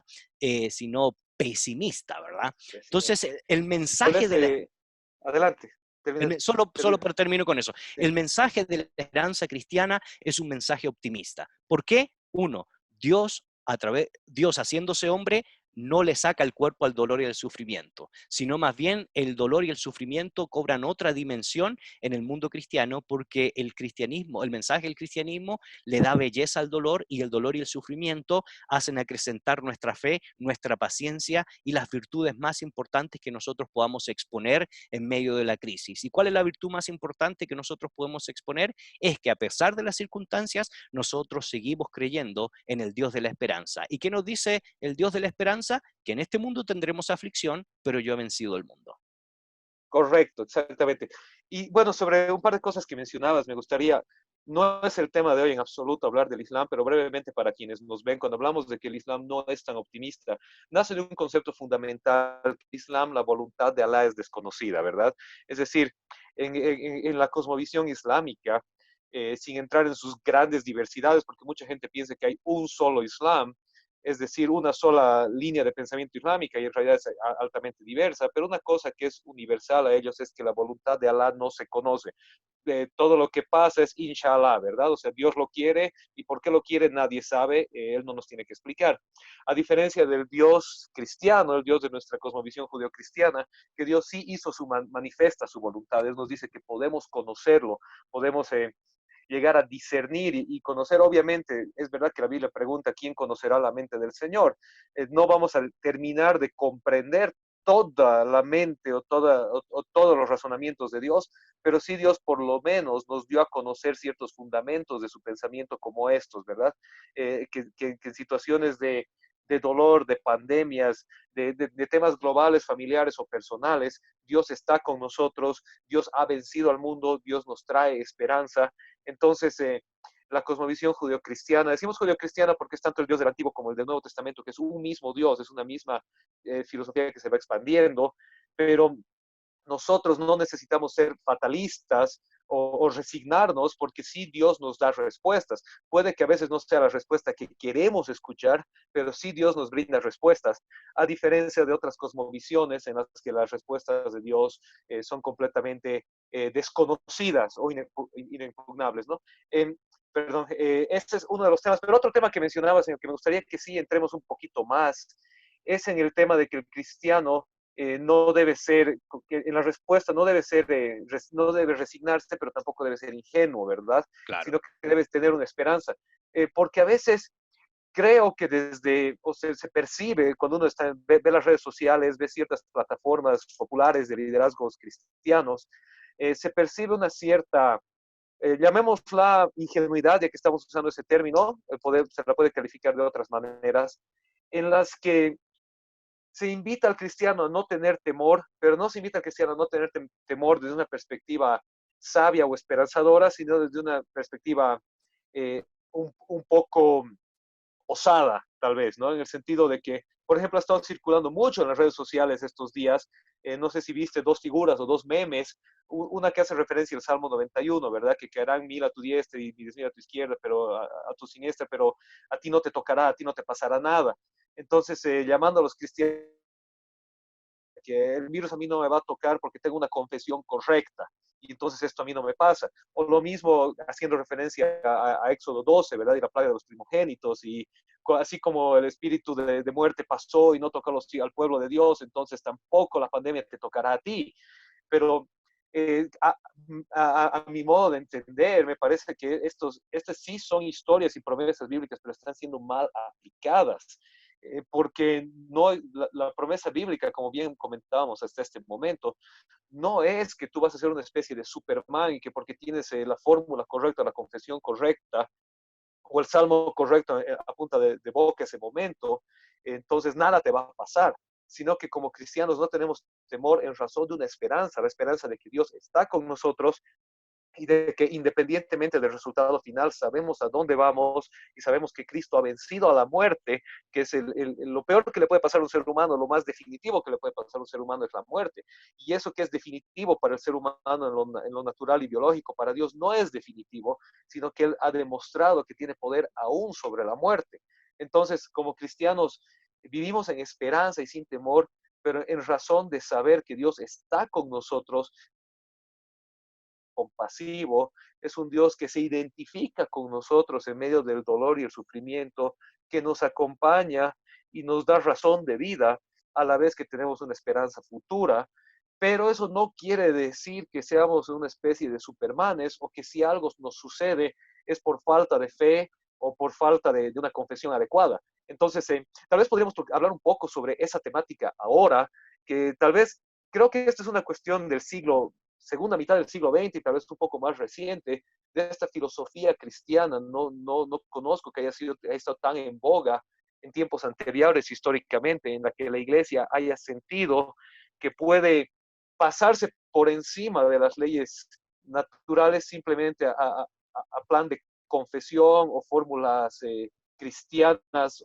sino pesimista, ¿verdad? Entonces, Presidente. el ¿Cuál mensaje es? de la Adelante. Termina, Solo termina. termino con eso. Sí. El mensaje de la esperanza cristiana es un mensaje optimista. ¿Por qué? Uno, Dios haciéndose hombre no le saca el cuerpo al dolor y al sufrimiento, sino más bien el dolor y el sufrimiento cobran otra dimensión en el mundo cristiano porque el cristianismo, el mensaje del cristianismo le da belleza al dolor y el dolor y el sufrimiento hacen acrecentar nuestra fe, nuestra paciencia y las virtudes más importantes que nosotros podamos exponer en medio de la crisis. ¿Y cuál es la virtud más importante que nosotros podemos exponer? Es que a pesar de las circunstancias, nosotros seguimos creyendo en el Dios de la esperanza. ¿Y qué nos dice el Dios de la esperanza? Que en este mundo tendremos aflicción, pero yo he vencido el mundo. Correcto, exactamente. Y bueno, sobre un par de cosas que mencionabas, me gustaría, no es el tema de hoy en absoluto hablar del Islam, pero brevemente para quienes nos ven, cuando hablamos de que el Islam no es tan optimista, nace de un concepto fundamental, que el Islam, la voluntad de Alá es desconocida, ¿verdad? Es decir, en la cosmovisión islámica, sin entrar en sus grandes diversidades, porque mucha gente piensa que hay un solo Islam, es decir, una sola línea de pensamiento islámica y en realidad es altamente diversa, pero una cosa que es universal a ellos es que la voluntad de Alá no se conoce. Todo lo que pasa es inshallah, ¿verdad? O sea, Dios lo quiere y por qué lo quiere nadie sabe, Él no nos tiene que explicar. A diferencia del Dios cristiano, el Dios de nuestra cosmovisión judeo-cristiana, que Dios sí hizo manifiesta su voluntad, Él nos dice que podemos conocerlo, podemos llegar a discernir y conocer. Obviamente, es verdad que la Biblia pregunta quién conocerá la mente del Señor. No vamos a terminar de comprender toda la mente o todos los razonamientos de Dios, pero sí Dios por lo menos nos dio a conocer ciertos fundamentos de su pensamiento como estos, ¿verdad? Que en situaciones de dolor, de pandemias, de temas globales, familiares o personales, Dios está con nosotros, Dios ha vencido al mundo, Dios nos trae esperanza. Entonces, la cosmovisión judeocristiana, decimos judeocristiana porque es tanto el Dios del Antiguo como el del Nuevo Testamento, que es un mismo Dios, es una misma filosofía que se va expandiendo, pero nosotros no necesitamos ser fatalistas o resignarnos porque sí Dios nos da respuestas. Puede que a veces no sea la respuesta que queremos escuchar, pero sí Dios nos brinda respuestas, a diferencia de otras cosmovisiones en las que las respuestas de Dios son completamente desconocidas o inimpugnables, ¿no? Perdón, este es uno de los temas, pero otro tema que mencionabas, en el que me gustaría que sí entremos un poquito más, es en el tema de que el cristiano no debe ser, en la respuesta no debe ser, no debe resignarse, pero tampoco debe ser ingenuo, ¿verdad? Claro. Sino que debes tener una esperanza. Porque a veces creo que desde, o sea, se percibe cuando uno está, ve las redes sociales, ve ciertas plataformas populares de liderazgos cristianos, se percibe una cierta, llamémosla ingenuidad, ya que estamos usando ese término, se la puede calificar de otras maneras, en las que se invita al cristiano a no tener temor, pero no se invita al cristiano a no tener temor desde una perspectiva sabia o esperanzadora, sino desde una perspectiva un poco osada, tal vez, ¿no? En el sentido de que, por ejemplo, ha estado circulando mucho en las redes sociales estos días, no sé si viste dos figuras o dos memes, una que hace referencia al Salmo 91, ¿verdad? Que caerán mil a tu diestra y 10.000 a tu izquierda, pero a tu siniestra, pero a ti no te tocará, a ti no te pasará nada. Entonces, llamando a los cristianos que el virus a mí no me va a tocar porque tengo una confesión correcta y entonces esto a mí no me pasa. O lo mismo haciendo referencia a Éxodo 12, ¿verdad? Y la plaga de los primogénitos y así como el espíritu de muerte pasó y no tocó al pueblo de Dios, entonces tampoco la pandemia te tocará a ti. Pero eh, a, a, mi modo de entender, me parece que estas sí son historias y promesas bíblicas, pero están siendo mal aplicadas. Porque no, la promesa bíblica, como bien comentábamos hasta este momento, no es que tú vas a ser una especie de Superman y que porque tienes la fórmula correcta, la confesión correcta o el salmo correcto a punta de boca ese momento, entonces nada te va a pasar, sino que como cristianos no tenemos temor en razón de una esperanza, la esperanza de que Dios está con nosotros y de que independientemente del resultado final sabemos a dónde vamos y sabemos que Cristo ha vencido a la muerte, que es lo peor que le puede pasar a un ser humano, lo más definitivo que le puede pasar a un ser humano es la muerte. Y eso que es definitivo para el ser humano en lo natural y biológico, para Dios no es definitivo, sino que Él ha demostrado que tiene poder aún sobre la muerte. Entonces, como cristianos, vivimos en esperanza y sin temor, pero en razón de saber que Dios está con nosotros, compasivo, es un Dios que se identifica con nosotros en medio del dolor y el sufrimiento, que nos acompaña y nos da razón de vida, a la vez que tenemos una esperanza futura. Pero eso no quiere decir que seamos una especie de supermanes o que si algo nos sucede es por falta de fe o por falta de una confesión adecuada. Entonces, tal vez podríamos hablar un poco sobre esa temática ahora, que tal vez creo que esta es una cuestión del siglo segunda mitad del siglo XX y tal vez un poco más reciente, de esta filosofía cristiana. No conozco que haya estado tan en boga en tiempos anteriores históricamente, en la que la iglesia haya sentido que puede pasarse por encima de las leyes naturales simplemente a plan de confesión o fórmulas cristianas,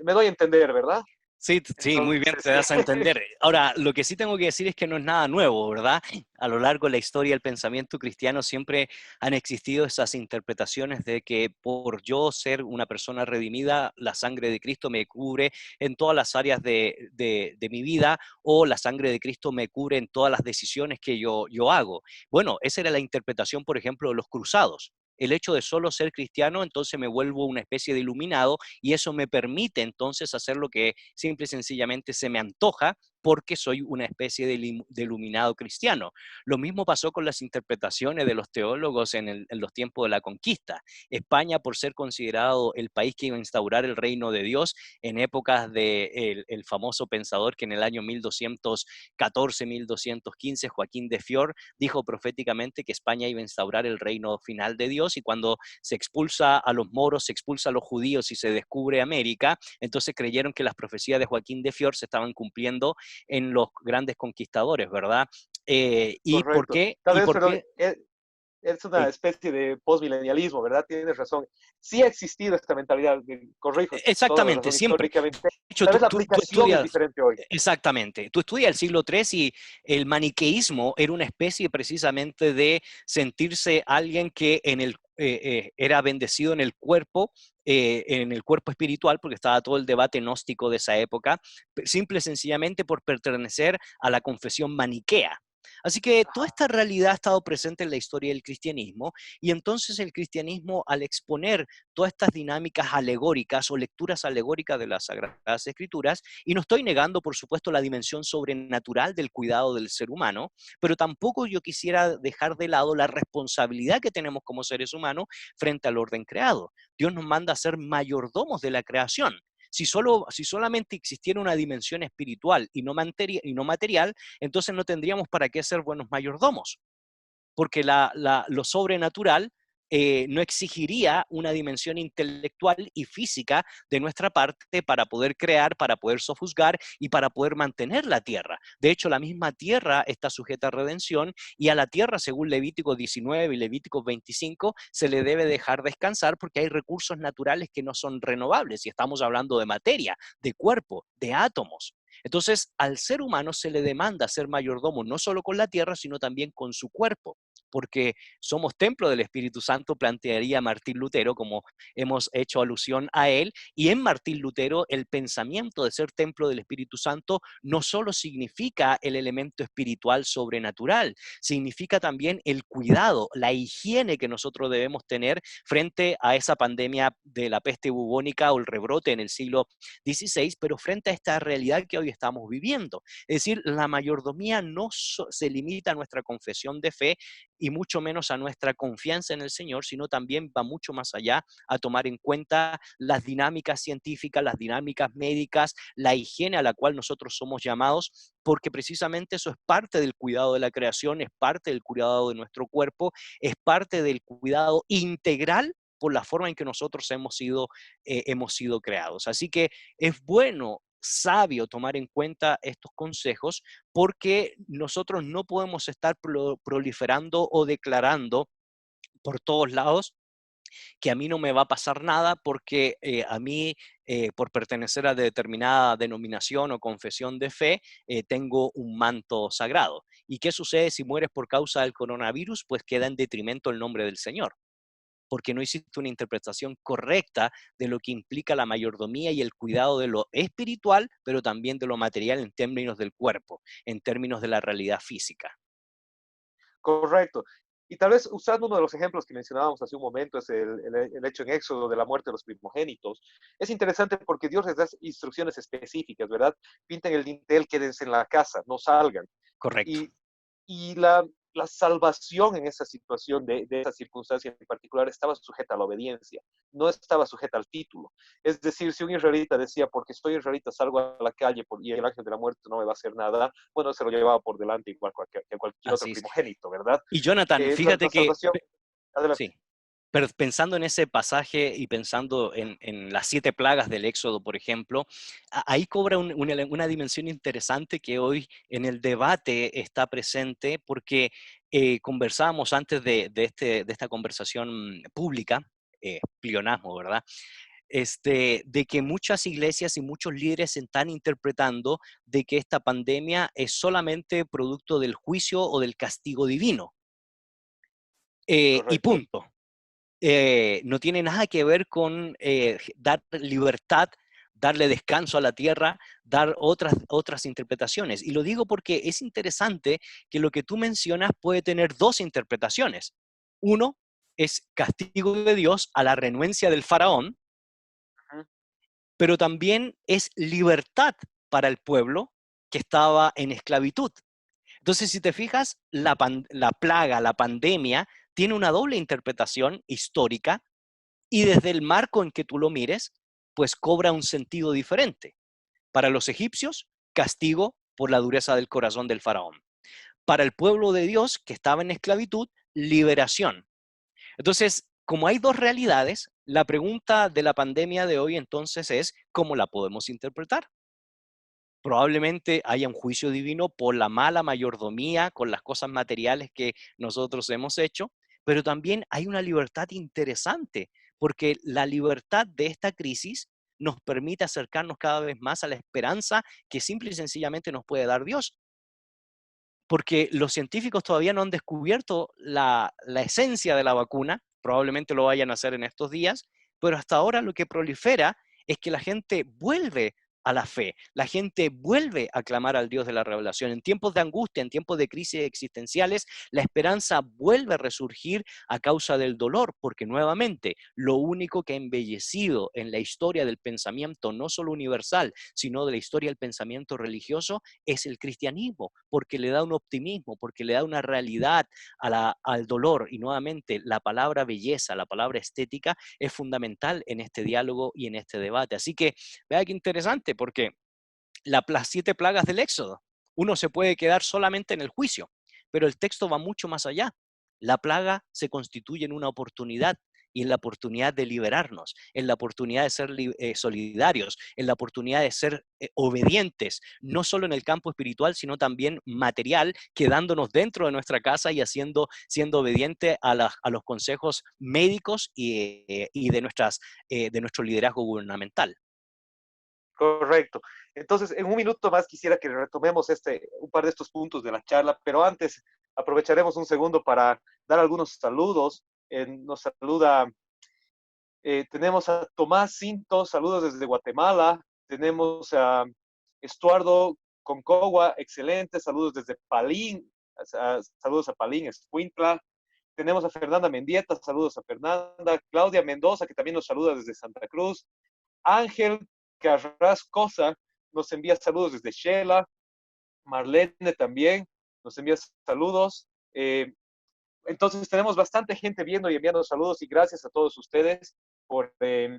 me doy a entender, ¿verdad? Sí, sí, muy bien, Entonces, te das a entender. Ahora, lo que sí tengo que decir es que no es nada nuevo, ¿verdad? A lo largo de la historia del pensamiento cristiano siempre han existido esas interpretaciones de que por yo ser una persona redimida, la sangre de Cristo me cubre en todas las áreas de mi vida o la sangre de Cristo me cubre en todas las decisiones que yo hago. Bueno, esa era la interpretación, por ejemplo, de los cruzados. El hecho de solo ser cristiano, entonces me vuelvo una especie de iluminado y eso me permite entonces hacer lo que simple y sencillamente se me antoja porque soy una especie de iluminado cristiano. Lo mismo pasó con las interpretaciones de los teólogos en los tiempos de la conquista. España, por ser considerado el país que iba a instaurar el reino de Dios en épocas de el famoso pensador que en el año 1214, 1215, Joaquín de Fior, dijo proféticamente que España iba a instaurar el reino final de Dios, y cuando se expulsa a los moros, se expulsa a los judíos y se descubre América, entonces creyeron que las profecías de Joaquín de Fior se estaban cumpliendo en los grandes conquistadores, ¿verdad? ¿Y por Correcto. qué? Tal ¿Y vez, por pero qué? es una especie de postmilenialismo, ¿verdad? Tienes razón. Sí ha existido esta mentalidad, corrijo, toda la Exactamente, razón siempre. históricamente. De hecho, Tal vez la tú aplicación es estudias, diferente hoy. exactamente, tú estudias el siglo III y el maniqueísmo era una especie precisamente de sentirse alguien que era bendecido en el cuerpo espiritual, porque estaba todo el debate gnóstico de esa época, simple y sencillamente por pertenecer a la confesión maniquea. Así que toda Ajá. esta realidad ha estado presente en la historia del cristianismo, y entonces el cristianismo, al exponer todas estas dinámicas alegóricas o lecturas alegóricas de las Sagradas Escrituras, y no estoy negando, por supuesto, la dimensión sobrenatural del cuidado del ser humano, pero tampoco yo quisiera dejar de lado la responsabilidad que tenemos como seres humanos frente al orden creado. Dios nos manda a ser mayordomos de la creación. Si solamente existiera una dimensión espiritual y no material, entonces no tendríamos para qué ser buenos mayordomos, porque lo sobrenatural no exigiría una dimensión intelectual y física de nuestra parte para poder crear, para poder sojuzgar y para poder mantener la tierra. De hecho, la misma tierra está sujeta a redención, y a la tierra, según Levítico 19 y Levítico 25, se le debe dejar descansar porque hay recursos naturales que no son renovables, y estamos hablando de materia, de cuerpo, de átomos. Entonces, al ser humano se le demanda ser mayordomo no solo con la tierra, sino también con su cuerpo, porque somos templo del Espíritu Santo, plantearía Martín Lutero, como hemos hecho alusión a él, y en Martín Lutero el pensamiento de ser templo del Espíritu Santo no solo significa el elemento espiritual sobrenatural, significa también el cuidado, la higiene que nosotros debemos tener frente a esa pandemia de la peste bubónica o el rebrote en el siglo XVI, pero frente a esta realidad que hoy estamos viviendo. Es decir, la mayordomía no se limita a nuestra confesión de fe y mucho menos a nuestra confianza en el Señor, sino también va mucho más allá, a tomar en cuenta las dinámicas científicas, las dinámicas médicas, la higiene a la cual nosotros somos llamados, porque precisamente eso es parte del cuidado de la creación, es parte del cuidado de nuestro cuerpo, es parte del cuidado integral por la forma en que nosotros hemos sido creados. Así que es bueno, sabio, tomar en cuenta estos consejos, porque nosotros no podemos estar proliferando o declarando por todos lados que a mí no me va a pasar nada porque a mí, por pertenecer a determinada denominación o confesión de fe, tengo un manto sagrado. ¿Y qué sucede si mueres por causa del coronavirus? Pues queda en detrimento el nombre del Señor, porque no hiciste una interpretación correcta de lo que implica la mayordomía y el cuidado de lo espiritual, pero también de lo material en términos del cuerpo, en términos de la realidad física. Correcto. Y tal vez usando uno de los ejemplos que mencionábamos hace un momento, es el hecho en Éxodo de la muerte de los primogénitos. Es interesante porque Dios les da instrucciones específicas, ¿verdad? Pinten el dintel, quédense en la casa, no salgan. Correcto. Y, y la salvación en esa situación, de esa circunstancia en particular, estaba sujeta a la obediencia, no estaba sujeta al título. Es decir, si un israelita decía, porque soy israelita, salgo a la calle y el ángel de la muerte no me va a hacer nada, bueno, se lo llevaba por delante igual que cualquier otro Así es. primogénito, ¿verdad? Y Jonathan, La fíjate que, salvación, adelante. sí, pero pensando en ese pasaje y pensando en las 7 plagas del Éxodo, por ejemplo, ahí cobra una dimensión interesante que hoy en el debate está presente, porque conversábamos antes de esta conversación pública, plionasmo, ¿verdad? De que muchas iglesias y muchos líderes se están interpretando de que esta pandemia es solamente producto del juicio o del castigo divino, y Correcto. punto. No tiene nada que ver con dar libertad, darle descanso a la tierra, dar otras interpretaciones. Y lo digo porque es interesante que lo que tú mencionas puede tener dos interpretaciones. Uno es castigo de Dios a la renuencia del faraón, Ujú. pero también es libertad para el pueblo que estaba en esclavitud. Entonces, si te fijas, la plaga, la pandemia, tiene una doble interpretación histórica y desde el marco en que tú lo mires, pues cobra un sentido diferente. Para los egipcios, castigo por la dureza del corazón del faraón. Para el pueblo de Dios que estaba en esclavitud, liberación. Entonces, como hay dos realidades, la pregunta de la pandemia de hoy entonces es, ¿cómo la podemos interpretar? Probablemente haya un juicio divino por la mala mayordomía con las cosas materiales que nosotros hemos hecho, pero también hay una libertad interesante, porque la libertad de esta crisis nos permite acercarnos cada vez más a la esperanza que simple y sencillamente nos puede dar Dios, porque los científicos todavía no han descubierto la esencia de la vacuna, probablemente lo vayan a hacer en estos días, pero hasta ahora lo que prolifera es que la gente vuelve a la fe, la gente vuelve a clamar al Dios de la revelación. En tiempos de angustia, en tiempos de crisis existenciales, la esperanza vuelve a resurgir a causa del dolor, porque nuevamente lo único que ha embellecido en la historia del pensamiento, no solo universal, sino de la historia del pensamiento religioso, es el cristianismo, porque le da un optimismo, porque le da una realidad al dolor. Y nuevamente, la palabra belleza, la palabra estética es fundamental en este diálogo y en este debate. Así que, vea qué interesante, porque las 7 plagas del Éxodo, uno se puede quedar solamente en el juicio, pero el texto va mucho más allá. La plaga se constituye en una oportunidad y en la oportunidad de liberarnos, en la oportunidad de ser solidarios, en la oportunidad de ser obedientes, no solo en el campo espiritual, sino también material, quedándonos dentro de nuestra casa y siendo obediente a los consejos médicos y de nuestro liderazgo gubernamental. Correcto. Entonces, en un minuto más quisiera que retomemos un par de estos puntos de la charla, pero antes aprovecharemos un segundo para dar algunos saludos. Nos saluda, tenemos a Tomás Cinto, saludos desde Guatemala. Tenemos a Estuardo Concagua, excelente, saludos desde Palín, saludos a Palín, Escuintla. Tenemos a Fernanda Mendieta, saludos a Fernanda. Claudia Mendoza, que también nos saluda desde Santa Cruz. Ángel Carrascosa nos envía saludos desde Shela. Marlene también nos envía saludos. Entonces tenemos bastante gente viendo y enviando saludos y gracias a todos ustedes por, eh,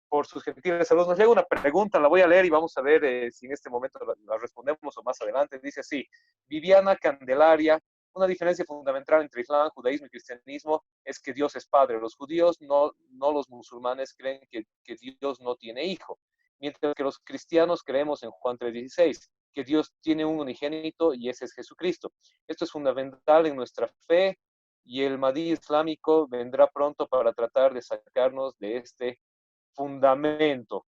por sus gentiles saludos. Nos llega una pregunta, la voy a leer y vamos a ver si en este momento la respondemos o más adelante. Dice así, Viviana Candelaria, una diferencia fundamental entre Islam, judaísmo y cristianismo es que Dios es padre. Los judíos, no los musulmanes, creen que Dios no tiene hijo, mientras que los cristianos creemos en Juan 3:16, que Dios tiene un unigénito y ese es Jesucristo. Esto es fundamental en nuestra fe y el Mahdi islámico vendrá pronto para tratar de sacarnos de este fundamento.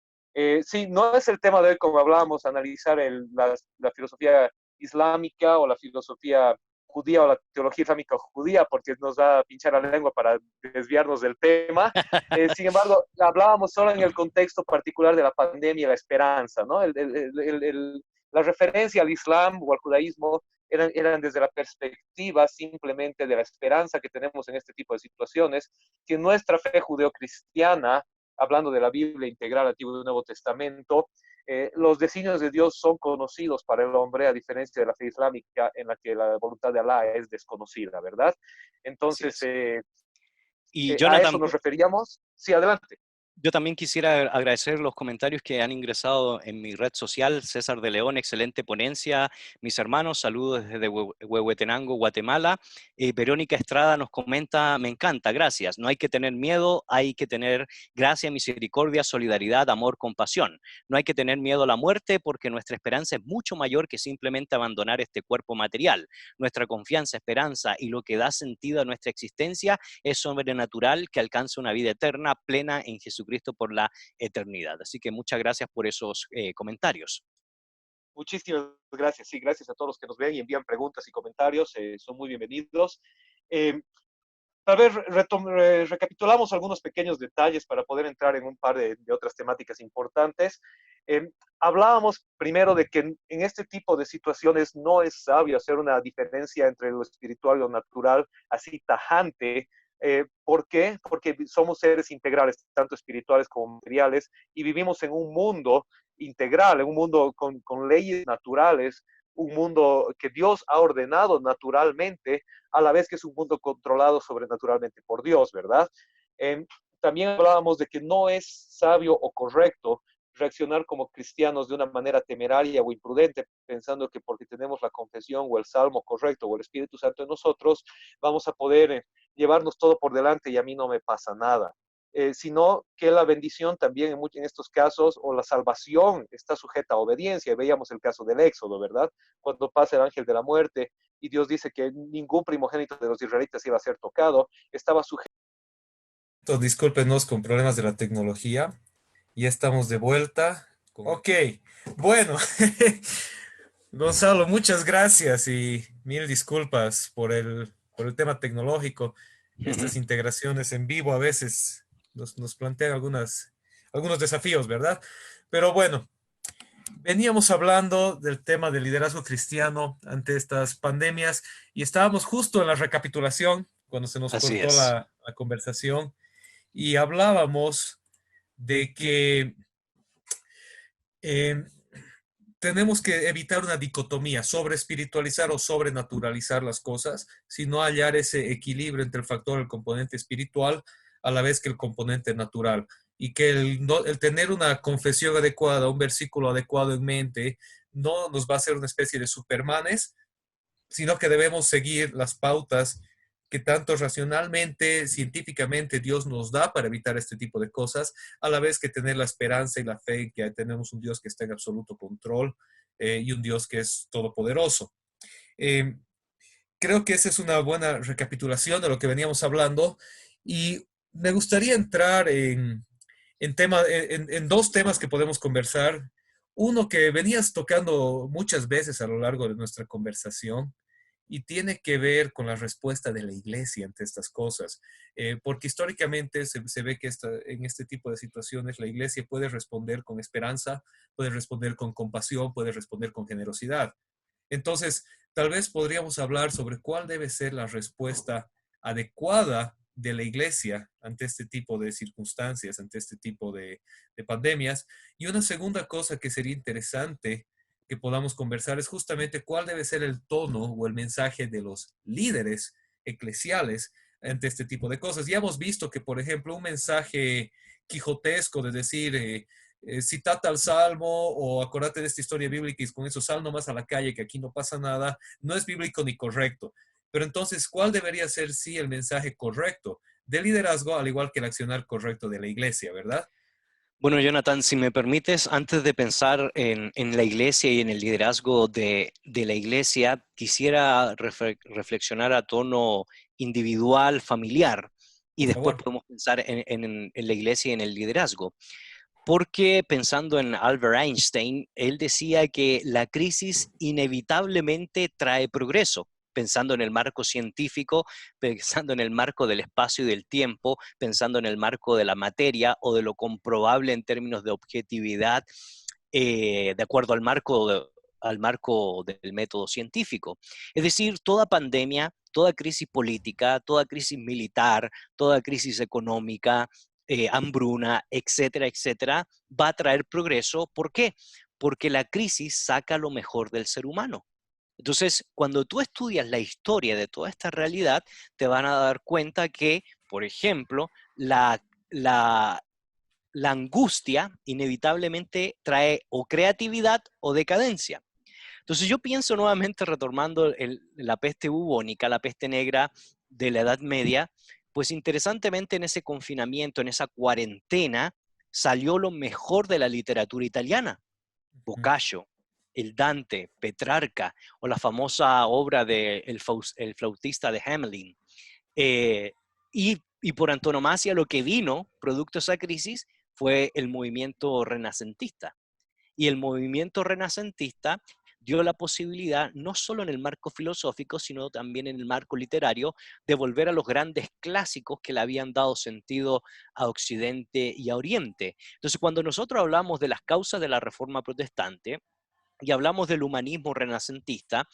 Sí, no es el tema de hoy, como hablábamos, analizar la filosofía islámica o la filosofía judía o la teología islámica judía, porque nos va a pinchar la lengua para desviarnos del tema. Sin embargo, hablábamos solo en el contexto particular de la pandemia y la esperanza, ¿no? La referencia al Islam o al judaísmo eran desde la perspectiva simplemente de la esperanza que tenemos en este tipo de situaciones, que nuestra fe judeocristiana, hablando de la Biblia integral, Antiguo y Nuevo Testamento, los designios de Dios son conocidos para el hombre, a diferencia de la fe islámica, en la que la voluntad de Alá es desconocida, ¿verdad? Así Entonces, es. Y a eso Jonathan, nos referíamos. Sí, adelante. yo también quisiera agradecer los comentarios que han ingresado en mi red social. César de León, excelente ponencia. Mis hermanos, saludos desde Huehuetenango, Guatemala. Verónica Estrada nos comenta, me encanta, gracias. No hay que tener miedo, hay que tener gracia, misericordia, solidaridad, amor, compasión. No hay que tener miedo a la muerte porque nuestra esperanza es mucho mayor que simplemente abandonar este cuerpo material. Nuestra confianza, esperanza y lo que da sentido a nuestra existencia es sobrenatural que alcance una vida eterna, plena en Jesucristo por la eternidad. Así que muchas gracias por esos comentarios. Muchísimas gracias. Sí, gracias a todos los que nos ven y envían preguntas y comentarios. Son muy bienvenidos. Eh, Tal vez recapitulamos algunos pequeños detalles para poder entrar en un par de otras temáticas importantes. Eh, Hablábamos primero de que en este tipo de situaciones no es sabio hacer una diferencia entre lo espiritual y lo natural así tajante. ¿Por qué? Porque somos seres integrales, tanto espirituales como materiales, y vivimos en un mundo integral, en un mundo con leyes naturales, un mundo que Dios ha ordenado naturalmente, a la vez que es un mundo controlado sobrenaturalmente por Dios, ¿verdad? Eh, También hablábamos de que no es sabio o correcto reaccionar como cristianos de una manera temeraria o imprudente, pensando que porque tenemos la confesión o el salmo correcto o el Espíritu Santo en nosotros, vamos a poder llevarnos todo por delante y a mí no me pasa nada. Sino que la bendición también en estos casos, o la salvación, está sujeta a obediencia. Veíamos el caso del Éxodo, ¿verdad? Cuando pasa el ángel de la muerte y Dios dice que ningún primogénito de los israelitas iba a ser tocado, estaba sujeto. Discúlpenos con problemas de la tecnología. Ya estamos de vuelta. Ok, bueno, Gonzalo, muchas gracias y mil disculpas por el tema tecnológico. Estas integraciones en vivo a veces nos plantean algunos desafíos, ¿verdad? Pero bueno, veníamos hablando del tema del liderazgo cristiano ante estas pandemias y estábamos justo en la recapitulación cuando se nos Así cortó es. la conversación y hablábamos de que eh, tenemos que evitar una dicotomía, sobre espiritualizar o sobrenaturalizar las cosas, sino hallar ese equilibrio entre el factor del componente espiritual a la vez que el componente natural. Y que el tener una confesión adecuada, un versículo adecuado en mente, no nos va a hacer una especie de supermanes, sino que debemos seguir las pautas que tanto racionalmente, científicamente Dios nos da para evitar este tipo de cosas, a la vez que tener la esperanza y la fe en que tenemos un Dios que está en absoluto control y un Dios que es todopoderoso. Eh, Creo que esa es una buena recapitulación de lo que veníamos hablando y me gustaría entrar en dos temas que podemos conversar. Uno que venías tocando muchas veces a lo largo de nuestra conversación y tiene que ver con la respuesta de la iglesia ante estas cosas, porque históricamente se ve que en este tipo de situaciones la iglesia puede responder con esperanza, puede responder con compasión, puede responder con generosidad. Entonces, tal vez podríamos hablar sobre cuál debe ser la respuesta adecuada de la iglesia ante este tipo de circunstancias, ante este tipo de pandemias. Y una segunda cosa que sería interesante que podamos conversar es justamente cuál debe ser el tono o el mensaje de los líderes eclesiales ante este tipo de cosas. Ya hemos visto que, por ejemplo, un mensaje quijotesco de decir, citate al Salmo o acordate de esta historia bíblica y con eso sal nomás a la calle que aquí no pasa nada, no es bíblico ni correcto. Pero entonces, ¿cuál debería ser sí el mensaje correcto del liderazgo, al igual que el accionar correcto de la iglesia, verdad? Bueno, Jonathan, si me permites, antes de pensar en la iglesia y en el liderazgo de la iglesia, quisiera reflexionar a tono individual, familiar, y Por después favor. podemos pensar en la iglesia y en el liderazgo. Porque pensando en Albert Einstein, él decía que la crisis inevitablemente trae progreso. Pensando en el marco científico, pensando en el marco del espacio y del tiempo, pensando en el marco de la materia o de lo comprobable en términos de objetividad, de acuerdo al marco del método científico. Es decir, toda pandemia, toda crisis política, toda crisis militar, toda crisis económica, hambruna, etcétera, etcétera, va a traer progreso. ¿Por qué? Porque la crisis saca lo mejor del ser humano. Entonces, cuando tú estudias la historia de toda esta realidad, te van a dar cuenta que, por ejemplo, la, la angustia inevitablemente trae o creatividad o decadencia. Entonces yo pienso nuevamente retomando la peste bubónica, la peste negra de la Edad Media, pues interesantemente en ese confinamiento, en esa cuarentena, salió lo mejor de la literatura italiana. Boccaccio, el Dante, Petrarca o la famosa obra de el flautista de Hamelin. Eh, y por antonomasia lo que vino, producto de esa crisis, fue el movimiento renacentista. Y el movimiento renacentista dio la posibilidad, no solo en el marco filosófico, sino también en el marco literario, de volver a los grandes clásicos que le habían dado sentido a Occidente y a Oriente. Entonces, cuando nosotros hablamos de las causas de la Reforma Protestante y hablamos del humanismo renacentista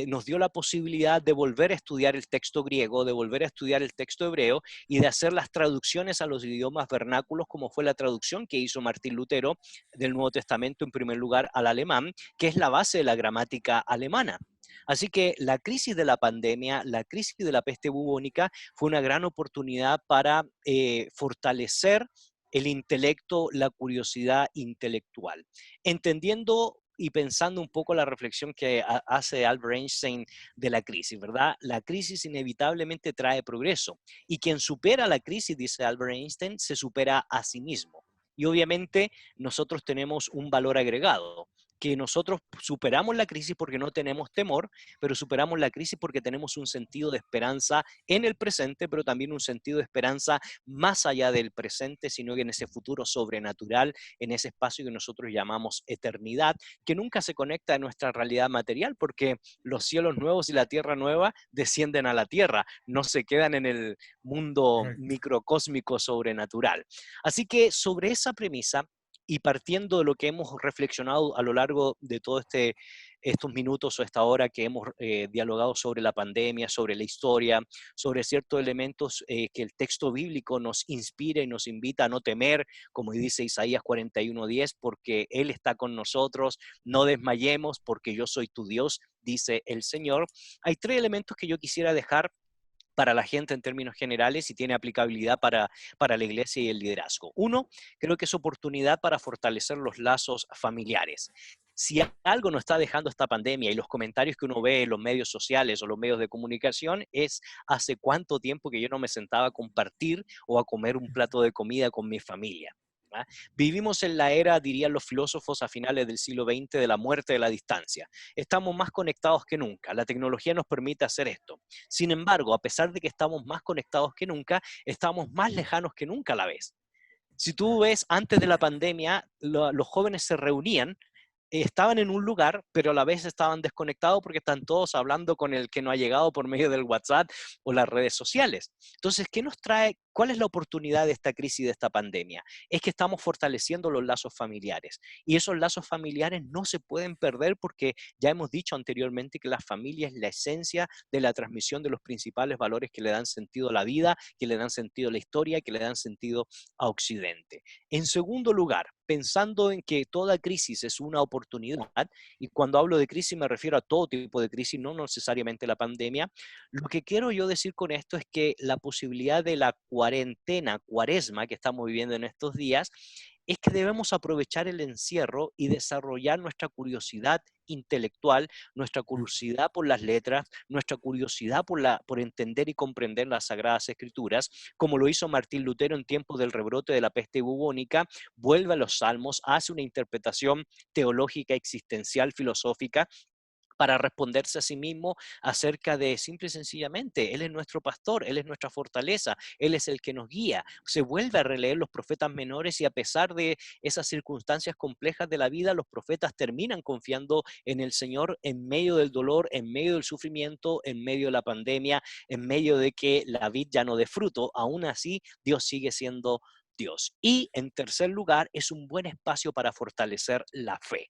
nos dio la posibilidad de volver a estudiar el texto griego, de volver a estudiar el texto hebreo y de hacer las traducciones a los idiomas vernáculos, como fue la traducción que hizo Martín Lutero del Nuevo Testamento, en primer lugar al alemán, que es la base de la gramática alemana. Así que la crisis de la pandemia, la crisis de la peste bubónica, fue una gran oportunidad para fortalecer el intelecto, la curiosidad intelectual, entendiendo y pensando un poco la reflexión que hace Albert Einstein de la crisis, ¿verdad? La crisis inevitablemente trae progreso y quien supera la crisis, dice Albert Einstein, se supera a sí mismo. Y obviamente nosotros tenemos un valor agregado, que nosotros superamos la crisis porque no tenemos temor, pero superamos la crisis porque tenemos un sentido de esperanza en el presente, pero también un sentido de esperanza más allá del presente, sino que en ese futuro sobrenatural, en ese espacio que nosotros llamamos eternidad, que nunca se conecta a nuestra realidad material, porque los cielos nuevos y la tierra nueva descienden a la tierra, no se quedan en el mundo Correcto. microcósmico sobrenatural. Así que sobre esa premisa, y partiendo de lo que hemos reflexionado a lo largo de todos estos minutos o esta hora que hemos dialogado sobre la pandemia, sobre la historia, sobre ciertos elementos que el texto bíblico nos inspira y nos invita a no temer, como dice Isaías 41:10, porque Él está con nosotros, no desmayemos porque yo soy tu Dios, dice el Señor. Hay tres elementos que yo quisiera dejar para la gente en términos generales y tiene aplicabilidad para la iglesia y el liderazgo. Uno, creo que es oportunidad para fortalecer los lazos familiares. Si algo nos está dejando esta pandemia y los comentarios que uno ve en los medios sociales o los medios de comunicación es hace cuánto tiempo que yo no me sentaba a compartir o a comer un plato de comida con mi familia. ¿Ah? Vivimos en la era, dirían los filósofos a finales del siglo XX, de la muerte de la distancia. Estamos más conectados que nunca. La tecnología nos permite hacer esto. Sin embargo, a pesar de que estamos más conectados que nunca, estamos más lejanos que nunca a la vez. Si tú ves, antes de la pandemia, los jóvenes se reunían, estaban en un lugar, pero a la vez estaban desconectados porque están todos hablando con el que no ha llegado por medio del WhatsApp o las redes sociales. Entonces, ¿qué nos trae? ¿Cuál es la oportunidad de esta crisis, de esta pandemia? Es que estamos fortaleciendo los lazos familiares y esos lazos familiares no se pueden perder porque ya hemos dicho anteriormente que la familia es la esencia de la transmisión de los principales valores que le dan sentido a la vida, que le dan sentido a la historia, que le dan sentido a Occidente. En segundo lugar, pensando en que toda crisis es una oportunidad, y cuando hablo de crisis me refiero a todo tipo de crisis, no necesariamente la pandemia, lo que quiero yo decir con esto es que la posibilidad de la cuarentena, cuaresma que estamos viviendo en estos días, es que debemos aprovechar el encierro y desarrollar nuestra curiosidad intelectual, nuestra curiosidad por las letras, nuestra curiosidad por entender y comprender las Sagradas Escrituras, como lo hizo Martín Lutero en tiempos del rebrote de la peste bubónica, vuelve a los Salmos, hace una interpretación teológica, existencial, filosófica, para responderse a sí mismo acerca de simple y sencillamente, Él es nuestro pastor, Él es nuestra fortaleza, Él es el que nos guía. Se vuelve a releer los profetas menores y a pesar de esas circunstancias complejas de la vida, los profetas terminan confiando en el Señor en medio del dolor, en medio del sufrimiento, en medio de la pandemia, en medio de que la vid ya no dé fruto. Aún así, Dios sigue siendo Dios. Y en tercer lugar, es un buen espacio para fortalecer la fe.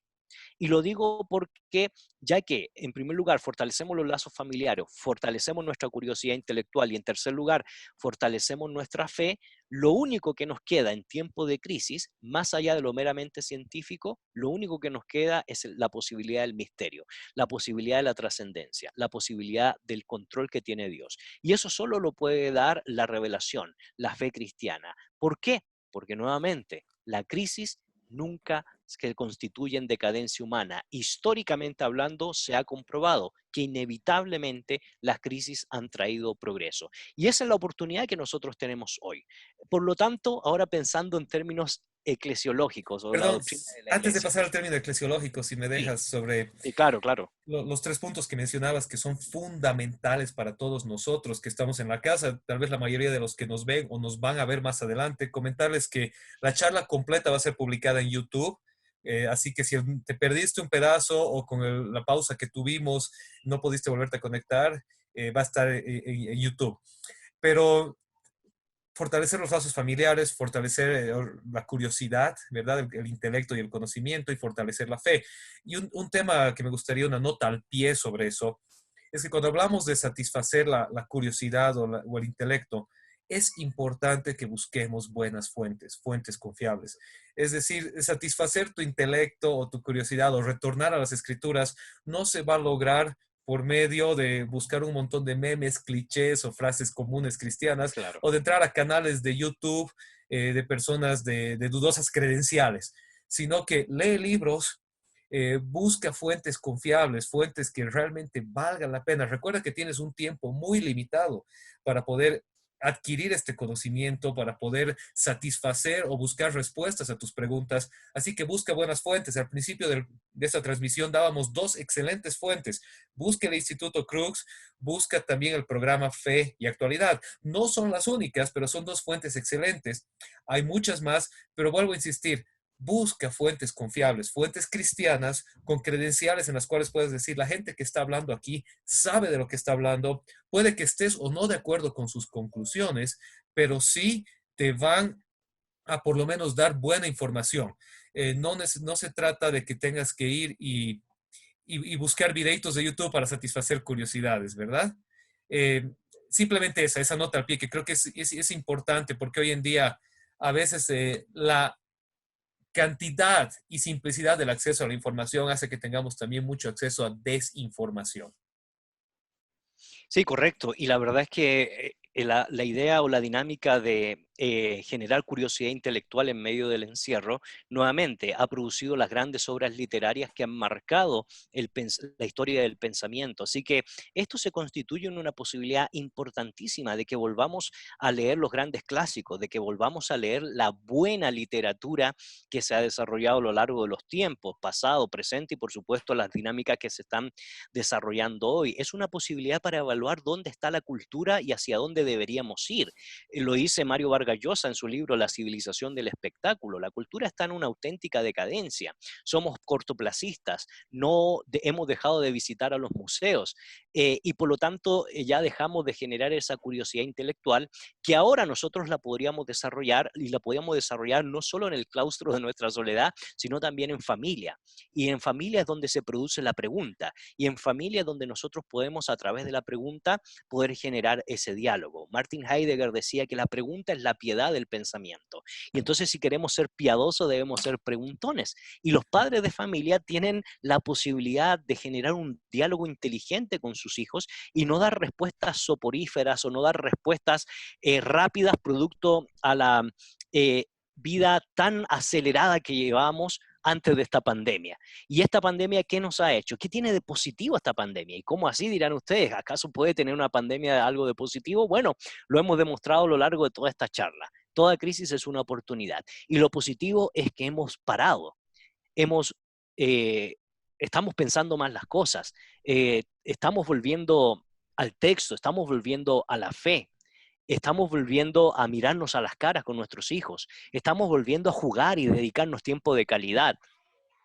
Y lo digo porque, ya que en primer lugar fortalecemos los lazos familiares, fortalecemos nuestra curiosidad intelectual y en tercer lugar fortalecemos nuestra fe, lo único que nos queda en tiempo de crisis, más allá de lo meramente científico, lo único que nos queda es la posibilidad del misterio, la posibilidad de la trascendencia, la posibilidad del control que tiene Dios. Y eso solo lo puede dar la revelación, la fe cristiana. ¿Por qué? Porque nuevamente, la crisis nunca que constituyen decadencia humana. Históricamente hablando, se ha comprobado que inevitablemente las crisis han traído progreso. Y esa es la oportunidad que nosotros tenemos hoy. Por lo tanto, ahora pensando en términos eclesiológicos o la Perdón, doctrina de la antes de iglesia. pasar al término eclesiológico, si me Sí, dejas sobre sí, claro, claro. los tres puntos que mencionabas que son fundamentales para todos nosotros que estamos en la casa, tal vez la mayoría de los que nos ven o nos van a ver más adelante, comentarles que la charla completa va a ser publicada en YouTube. Así que si te perdiste un pedazo o con la pausa que tuvimos no pudiste volverte a conectar, va a estar en YouTube. Pero fortalecer los lazos familiares, fortalecer la curiosidad, ¿verdad? El intelecto y el conocimiento y fortalecer la fe. Y un tema que me gustaría una nota al pie sobre eso es que cuando hablamos de satisfacer la curiosidad o el intelecto, es importante que busquemos buenas fuentes, fuentes confiables. Es decir, satisfacer tu intelecto o tu curiosidad o retornar a las escrituras no se va a lograr por medio de buscar un montón de memes, clichés o frases comunes cristianas, Claro. o de entrar a canales de YouTube de personas de dudosas credenciales, sino que lee libros, busca fuentes confiables, fuentes que realmente valgan la pena. Recuerda que tienes un tiempo muy limitado para poder adquirir este conocimiento, para poder satisfacer o buscar respuestas a tus preguntas. Así que busca buenas fuentes. Al principio de esta transmisión dábamos dos excelentes fuentes. Busca el Instituto Crux, busca también el programa Fe y Actualidad. No son las únicas, pero son dos fuentes excelentes. Hay muchas más, pero vuelvo a insistir, busca fuentes confiables, fuentes cristianas con credenciales en las cuales puedes decir, la gente que está hablando aquí sabe de lo que está hablando, puede que estés o no de acuerdo con sus conclusiones, pero sí te van a por lo menos dar buena información. No se trata de que tengas que ir y buscar videitos de YouTube para satisfacer curiosidades, ¿verdad? Eh, Simplemente esa nota al pie que creo que es importante porque hoy en día a veces la cantidad y simplicidad del acceso a la información hace que tengamos también mucho acceso a desinformación. Sí, correcto. Y la verdad es que la idea o la dinámica de generar curiosidad intelectual en medio del encierro, nuevamente ha producido las grandes obras literarias que han marcado la historia del pensamiento. Así que esto se constituye en una posibilidad importantísima de que volvamos a leer los grandes clásicos, de que volvamos a leer la buena literatura que se ha desarrollado a lo largo de los tiempos, pasado, presente y por supuesto las dinámicas que se están desarrollando hoy. Es una posibilidad para evaluar dónde está la cultura y hacia dónde deberíamos ir. Lo dice Mario Vargas Llosa en su libro La civilización del espectáculo. La cultura está en una auténtica decadencia. Somos cortoplacistas, hemos dejado de visitar a los museos y por lo tanto ya dejamos de generar esa curiosidad intelectual que ahora nosotros la podríamos desarrollar y la podríamos desarrollar no solo en el claustro de nuestra soledad, sino también en familia. Y en familia es donde se produce la pregunta y en familia es donde nosotros podemos a través de la pregunta poder generar ese diálogo. Martin Heidegger decía que la pregunta es la piedad del pensamiento. Y entonces si queremos ser piadosos debemos ser preguntones. Y los padres de familia tienen la posibilidad de generar un diálogo inteligente con sus hijos y no dar respuestas soporíferas o no dar respuestas rápidas producto a la vida tan acelerada que llevamos antes de esta pandemia. ¿Y esta pandemia qué nos ha hecho? ¿Qué tiene de positivo esta pandemia? ¿Y cómo así dirán ustedes? ¿Acaso puede tener una pandemia algo de positivo? Bueno, lo hemos demostrado a lo largo de toda esta charla. Toda crisis es una oportunidad. Y lo positivo es que hemos parado. Hemos, estamos pensando más las cosas. Estamos volviendo al texto, estamos volviendo a la fe. Estamos volviendo a mirarnos a las caras con nuestros hijos. Estamos volviendo a jugar y dedicarnos tiempo de calidad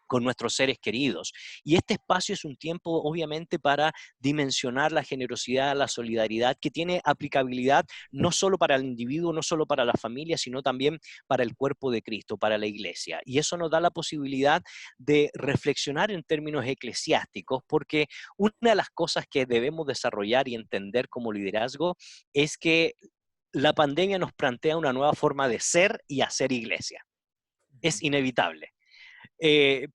con nuestros seres queridos. Y este espacio es un tiempo, obviamente, para dimensionar la generosidad, la solidaridad, que tiene aplicabilidad no solo para el individuo, no solo para la familia, sino también para el cuerpo de Cristo, para la iglesia. Y eso nos da la posibilidad de reflexionar en términos eclesiásticos, porque una de las cosas que debemos desarrollar y entender como liderazgo es que la pandemia nos plantea una nueva forma de ser y hacer iglesia. Es inevitable.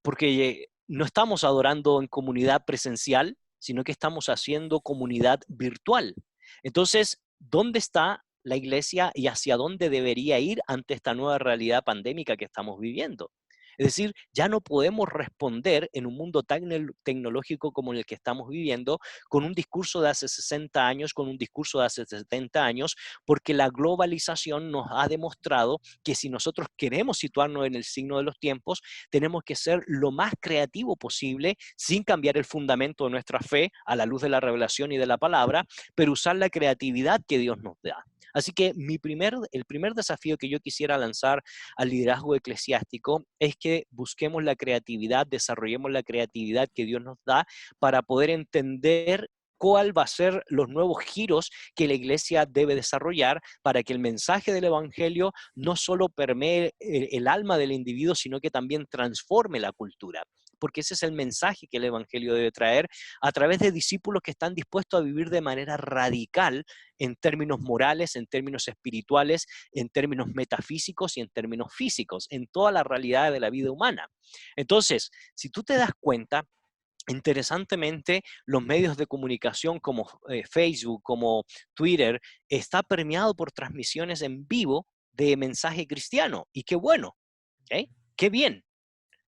Porque no estamos adorando en comunidad presencial, sino que estamos haciendo comunidad virtual. Entonces, ¿dónde está la iglesia y hacia dónde debería ir ante esta nueva realidad pandémica que estamos viviendo? Es decir, ya no podemos responder en un mundo tan tecnológico como el que estamos viviendo con un discurso de hace 60 años, con un discurso de hace 70 años, porque la globalización nos ha demostrado que si nosotros queremos situarnos en el signo de los tiempos, tenemos que ser lo más creativo posible sin cambiar el fundamento de nuestra fe a la luz de la revelación y de la palabra, pero usar la creatividad que Dios nos da. Así que el primer desafío que yo quisiera lanzar al liderazgo eclesiástico es que busquemos la creatividad, desarrollemos la creatividad que Dios nos da para poder entender cuál va a ser los nuevos giros que la iglesia debe desarrollar para que el mensaje del evangelio no solo permee el alma del individuo, sino que también transforme la cultura. Porque ese es el mensaje que el evangelio debe traer a través de discípulos que están dispuestos a vivir de manera radical en términos morales, en términos espirituales, en términos metafísicos y en términos físicos, en toda la realidad de la vida humana. Entonces, si tú te das cuenta, interesantemente, los medios de comunicación como Facebook, como Twitter, está permeado por transmisiones en vivo de mensaje cristiano. Y qué bueno, ¿okay? Qué bien.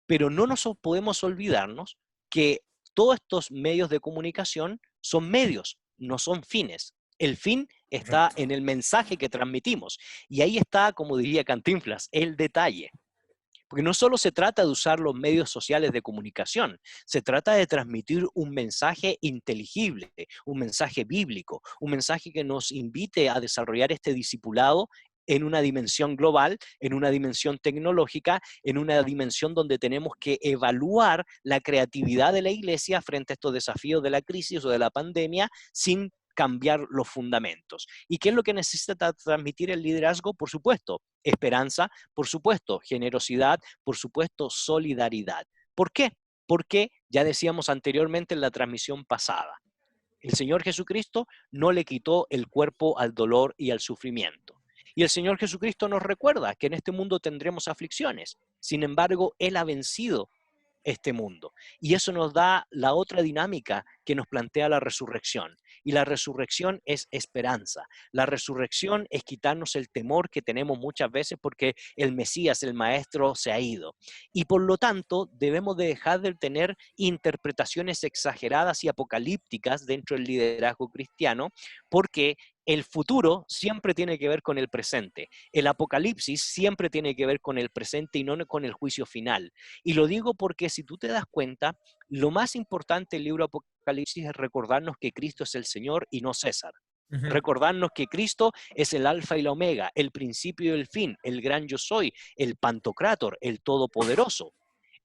Pero no nos podemos olvidarnos que todos estos medios de comunicación son medios, no son fines. El fin está Correcto. en el mensaje que transmitimos. Y ahí está, como diría Cantinflas, el detalle. Porque no solo se trata de usar los medios sociales de comunicación, se trata de transmitir un mensaje inteligible, un mensaje bíblico, un mensaje que nos invite a desarrollar este discipulado en una dimensión global, en una dimensión tecnológica, en una dimensión donde tenemos que evaluar la creatividad de la iglesia frente a estos desafíos de la crisis o de la pandemia sin cambiar los fundamentos. ¿Y qué es lo que necesita transmitir el liderazgo? Por supuesto, esperanza, por supuesto, generosidad, por supuesto, solidaridad. ¿Por qué? Porque ya decíamos anteriormente en la transmisión pasada, el Señor Jesucristo no le quitó el cuerpo al dolor y al sufrimiento. Y el Señor Jesucristo nos recuerda que en este mundo tendremos aflicciones. Sin embargo, Él ha vencido este mundo. Y eso nos da la otra dinámica que nos plantea la resurrección. Y la resurrección es esperanza. La resurrección es quitarnos el temor que tenemos muchas veces porque el Mesías, el Maestro, se ha ido. Y por lo tanto, debemos de dejar de tener interpretaciones exageradas y apocalípticas dentro del liderazgo cristiano, porque el futuro siempre tiene que ver con el presente. El apocalipsis siempre tiene que ver con el presente y no con el juicio final. Y lo digo porque si tú te das cuenta, lo más importante del libro Apocalipsis es recordarnos que Cristo es el Señor y no César. Ujú. Recordarnos que Cristo es el alfa y la omega, el principio y el fin, el gran yo soy, el pantocrátor, el todopoderoso.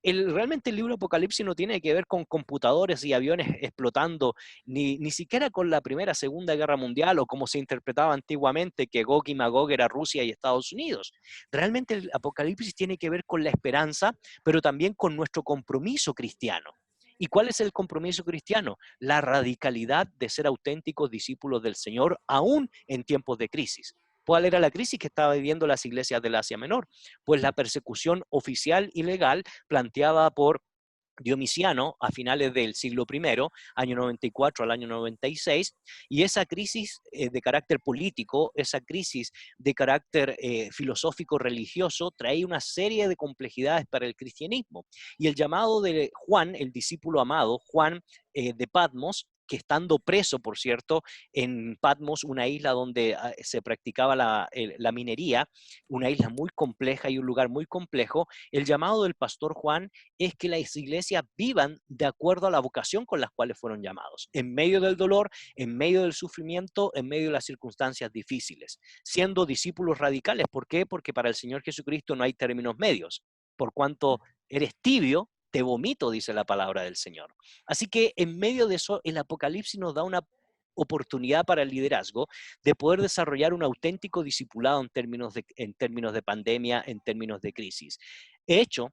Realmente el libro Apocalipsis no tiene que ver con computadores y aviones explotando, ni siquiera con la Primera, Segunda Guerra Mundial o como se interpretaba antiguamente que Gog y Magog era Rusia y Estados Unidos. Realmente el Apocalipsis tiene que ver con la esperanza, pero también con nuestro compromiso cristiano. ¿Y cuál es el compromiso cristiano? La radicalidad de ser auténticos discípulos del Señor, aún en tiempos de crisis. ¿Cuál era la crisis que estaba viviendo las iglesias del Asia Menor? Pues la persecución oficial y legal planteada por Dionisiano a finales del siglo I, año 94 al año 96, y esa crisis de carácter político, esa crisis de carácter filosófico-religioso, trae una serie de complejidades para el cristianismo. Y el llamado de Juan, el discípulo amado, Juan de Patmos, que estando preso, por cierto, en Patmos, una isla donde se practicaba la minería, una isla muy compleja y un lugar muy complejo, el llamado del pastor Juan es que las iglesias vivan de acuerdo a la vocación con las cuales fueron llamados, en medio del dolor, en medio del sufrimiento, en medio de las circunstancias difíciles, siendo discípulos radicales. ¿Por qué? Porque para el Señor Jesucristo no hay términos medios. Por cuanto eres tibio, te vomito, dice la palabra del Señor. Así que en medio de eso, el Apocalipsis nos da una oportunidad para el liderazgo de poder desarrollar un auténtico discipulado en términos de pandemia, en términos de crisis. De hecho,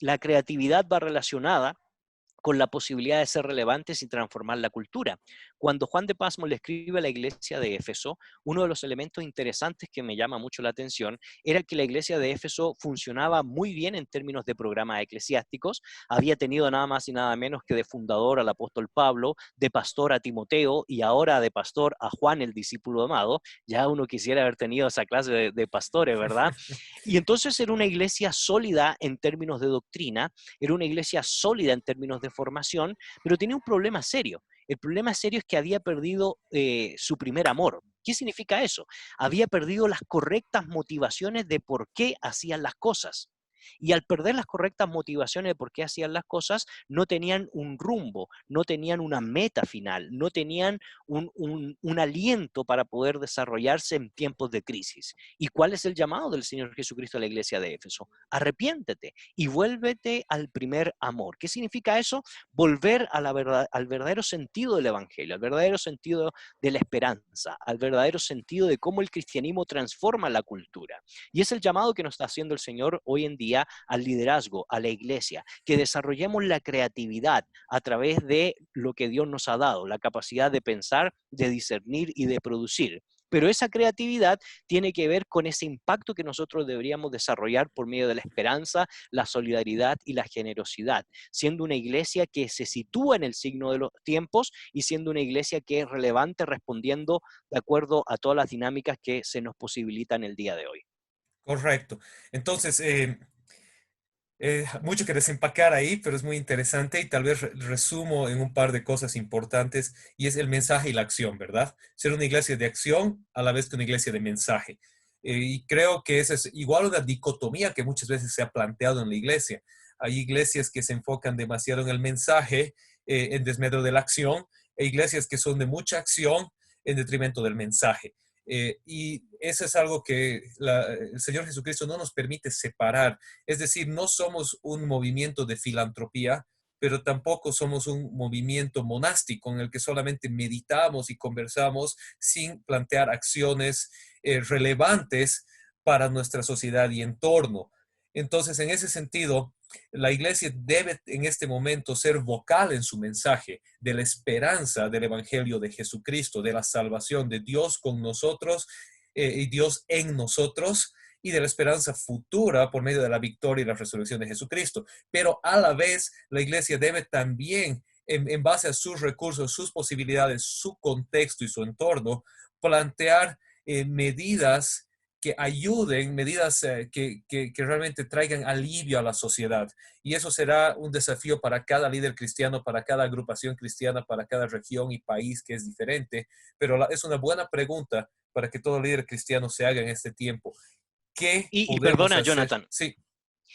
la creatividad va relacionada con la posibilidad de ser relevantes y transformar la cultura. Cuando Juan de Pasmo le escribe a la iglesia de Éfeso, uno de los elementos interesantes que me llama mucho la atención era que la iglesia de Éfeso funcionaba muy bien en términos de programas eclesiásticos, había tenido nada más y nada menos que de fundador al apóstol Pablo, de pastor a Timoteo y ahora de pastor a Juan, el discípulo amado. Ya uno quisiera haber tenido esa clase de pastores, ¿verdad? Y entonces era una iglesia sólida en términos de doctrina, era una iglesia sólida en términos de formación, pero tenía un problema serio. El problema serio es que había perdido su primer amor. ¿Qué significa eso? Había perdido las correctas motivaciones de por qué hacían las cosas. Y al perder las correctas motivaciones de por qué hacían las cosas, no tenían un rumbo, no tenían una meta final, no tenían un aliento para poder desarrollarse en tiempos de crisis. ¿Y cuál es el llamado del Señor Jesucristo a la iglesia de Éfeso? Arrepiéntete y vuélvete al primer amor. ¿Qué significa eso? Volver a la verdad, al verdadero sentido del Evangelio, al verdadero sentido de la esperanza, al verdadero sentido de cómo el cristianismo transforma la cultura. Y es el llamado que nos está haciendo el Señor hoy en día al liderazgo, a la iglesia, que desarrollemos la creatividad a través de lo que Dios nos ha dado, la capacidad de pensar, de discernir y de producir. Pero esa creatividad tiene que ver con ese impacto que nosotros deberíamos desarrollar por medio de la esperanza, la solidaridad y la generosidad, siendo una iglesia que se sitúa en el signo de los tiempos y siendo una iglesia que es relevante respondiendo de acuerdo a todas las dinámicas que se nos posibilitan el día de hoy. Correcto. Entonces, mucho que desempacar ahí, pero es muy interesante y tal vez resumo en un par de cosas importantes y es el mensaje y la acción, ¿verdad? Ser una iglesia de acción a la vez que una iglesia de mensaje. Y creo que esa es igual una dicotomía que muchas veces se ha planteado en la iglesia. Hay iglesias que se enfocan demasiado en el mensaje, en desmedro de la acción, e iglesias que son de mucha acción en detrimento del mensaje. Y eso es algo que el Señor Jesucristo no nos permite separar. Es decir, no somos un movimiento de filantropía, pero tampoco somos un movimiento monástico en el que solamente meditamos y conversamos sin plantear acciones relevantes para nuestra sociedad y entorno. Entonces, en ese sentido, la iglesia debe en este momento ser vocal en su mensaje de la esperanza del Evangelio de Jesucristo, de la salvación de Dios con nosotros y Dios en nosotros y de la esperanza futura por medio de la victoria y la resurrección de Jesucristo. Pero a la vez, la iglesia debe también, en base a sus recursos, sus posibilidades, su contexto y su entorno, plantear medidas que ayuden, medidas que realmente traigan alivio a la sociedad. Y eso será un desafío para cada líder cristiano, para cada agrupación cristiana, para cada región y país que es diferente. Pero es una buena pregunta para que todo líder cristiano se haga en este tiempo. ¿Qué Y podemos perdona, hacer? Jonathan, Sí,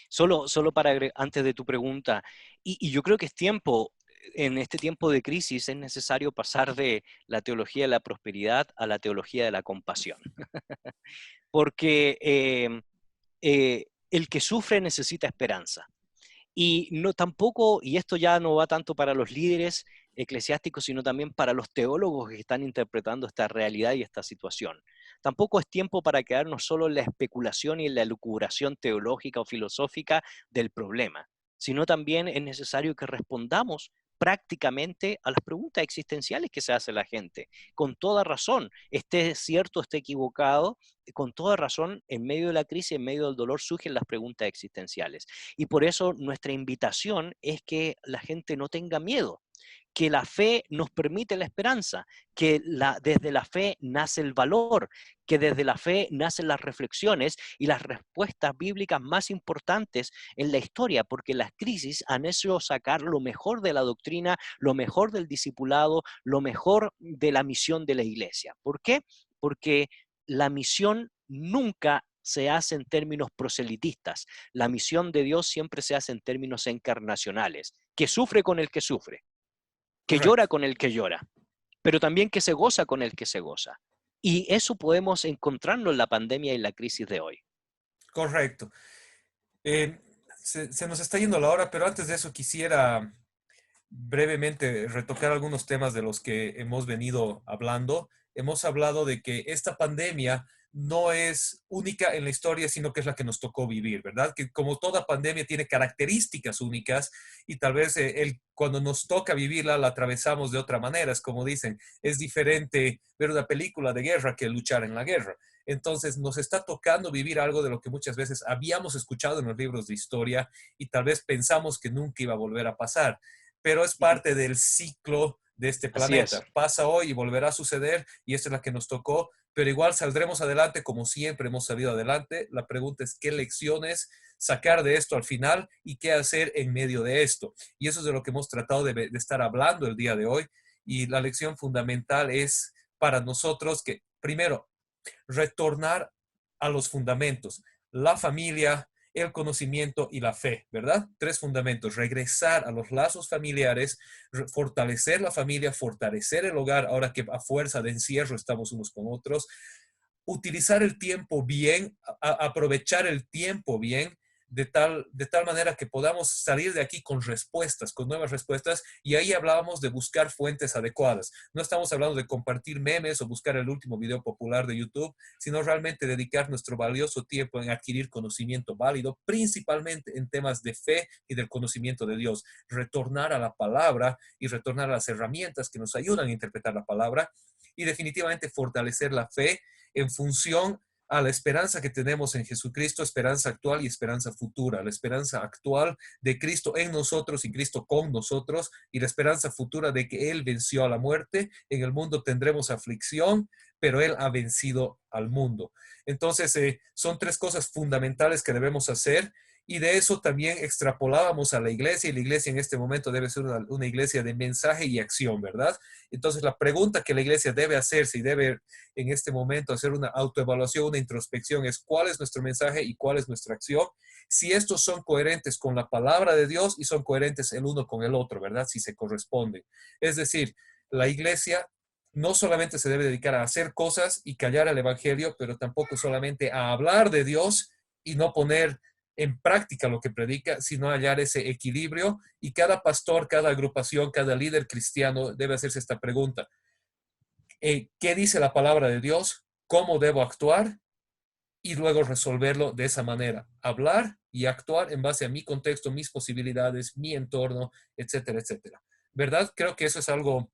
solo para antes de tu pregunta, y yo creo que es tiempo, en este tiempo de crisis es necesario pasar de la teología de la prosperidad a la teología de la compasión, porque el que sufre necesita esperanza. Y no tampoco, y esto ya no va tanto para los líderes eclesiásticos, sino también para los teólogos que están interpretando esta realidad y esta situación. Tampoco es tiempo para quedarnos solo en la especulación y en la elucubración teológica o filosófica del problema, sino también es necesario que respondamos prácticamente a las preguntas existenciales que se hace la gente, con toda razón, esté cierto, esté equivocado, con toda razón, en medio de la crisis, en medio del dolor, surgen las preguntas existenciales. Y por eso nuestra invitación es que la gente no tenga miedo, que la fe nos permite la esperanza, que desde la fe nace el valor, que desde la fe nacen las reflexiones y las respuestas bíblicas más importantes en la historia, porque las crisis han hecho sacar lo mejor de la doctrina, lo mejor del discipulado, lo mejor de la misión de la iglesia. ¿Por qué? Porque la misión nunca se hace en términos proselitistas. La misión de Dios siempre se hace en términos encarnacionales, que sufre con el que sufre, que llora correcto, con el que llora, pero también que se goza con el que se goza. Y eso podemos encontrarlo en la pandemia y la crisis de hoy. correcto. Eh, se nos está yendo la hora, pero antes de eso quisiera brevemente retocar algunos temas de los que hemos venido hablando. Hemos hablado de que esta pandemia no es única en la historia, sino que es la que nos tocó vivir, ¿verdad? Que como toda pandemia tiene características únicas y tal vez cuando nos toca vivirla la atravesamos de otra manera. Es como dicen, es diferente ver una película de guerra que luchar en la guerra. Entonces nos está tocando vivir algo de lo que muchas veces habíamos escuchado en los libros de historia y tal vez pensamos que nunca iba a volver a pasar, pero es parte del ciclo de este Así es. planeta. Pasa hoy y volverá a suceder y esta es la que nos tocó, pero igual saldremos adelante como siempre hemos salido adelante. La pregunta es qué lecciones sacar de esto al final y qué hacer en medio de esto. Y eso es de lo que hemos tratado de estar hablando el día de hoy. Y la lección fundamental es para nosotros que, primero, retornar a los fundamentos, la familia, el conocimiento y la fe, ¿verdad? 3 fundamentos: regresar a los lazos familiares, fortalecer la familia, fortalecer el hogar, ahora que a fuerza de encierro estamos unos con otros, utilizar el tiempo bien, aprovechar el tiempo bien, de tal manera que podamos salir de aquí con respuestas, con nuevas respuestas, y ahí hablábamos de buscar fuentes adecuadas. No estamos hablando de compartir memes o buscar el último video popular de YouTube, sino realmente dedicar nuestro valioso tiempo en adquirir conocimiento válido, principalmente en temas de fe y del conocimiento de Dios. Retornar a la palabra y retornar a las herramientas que nos ayudan a interpretar la palabra, y definitivamente fortalecer la fe en función a la esperanza que tenemos en Jesucristo, esperanza actual y esperanza futura. La esperanza actual de Cristo en nosotros y Cristo con nosotros, y la esperanza futura de que Él venció a la muerte. En el mundo tendremos aflicción, pero Él ha vencido al mundo. Entonces, son 3 cosas fundamentales que debemos hacer, y de eso también extrapolábamos a la iglesia, y la iglesia en este momento debe ser una iglesia de mensaje y acción, ¿verdad? Entonces, la pregunta que la iglesia debe hacerse y debe en este momento hacer una autoevaluación, una introspección, es: ¿cuál es nuestro mensaje y cuál es nuestra acción? Si estos son coherentes con la palabra de Dios y son coherentes el uno con el otro, ¿verdad? Si se corresponden. Es decir, la iglesia no solamente se debe dedicar a hacer cosas y callar el evangelio, pero tampoco solamente a hablar de Dios y no poner en práctica lo que predica, sino hallar ese equilibrio. Y cada pastor, cada agrupación, cada líder cristiano debe hacerse esta pregunta: ¿qué dice la palabra de Dios? ¿Cómo debo actuar? Y luego resolverlo de esa manera: hablar y actuar en base a mi contexto, mis posibilidades, mi entorno, etcétera, etcétera. ¿Verdad? Creo que eso es algo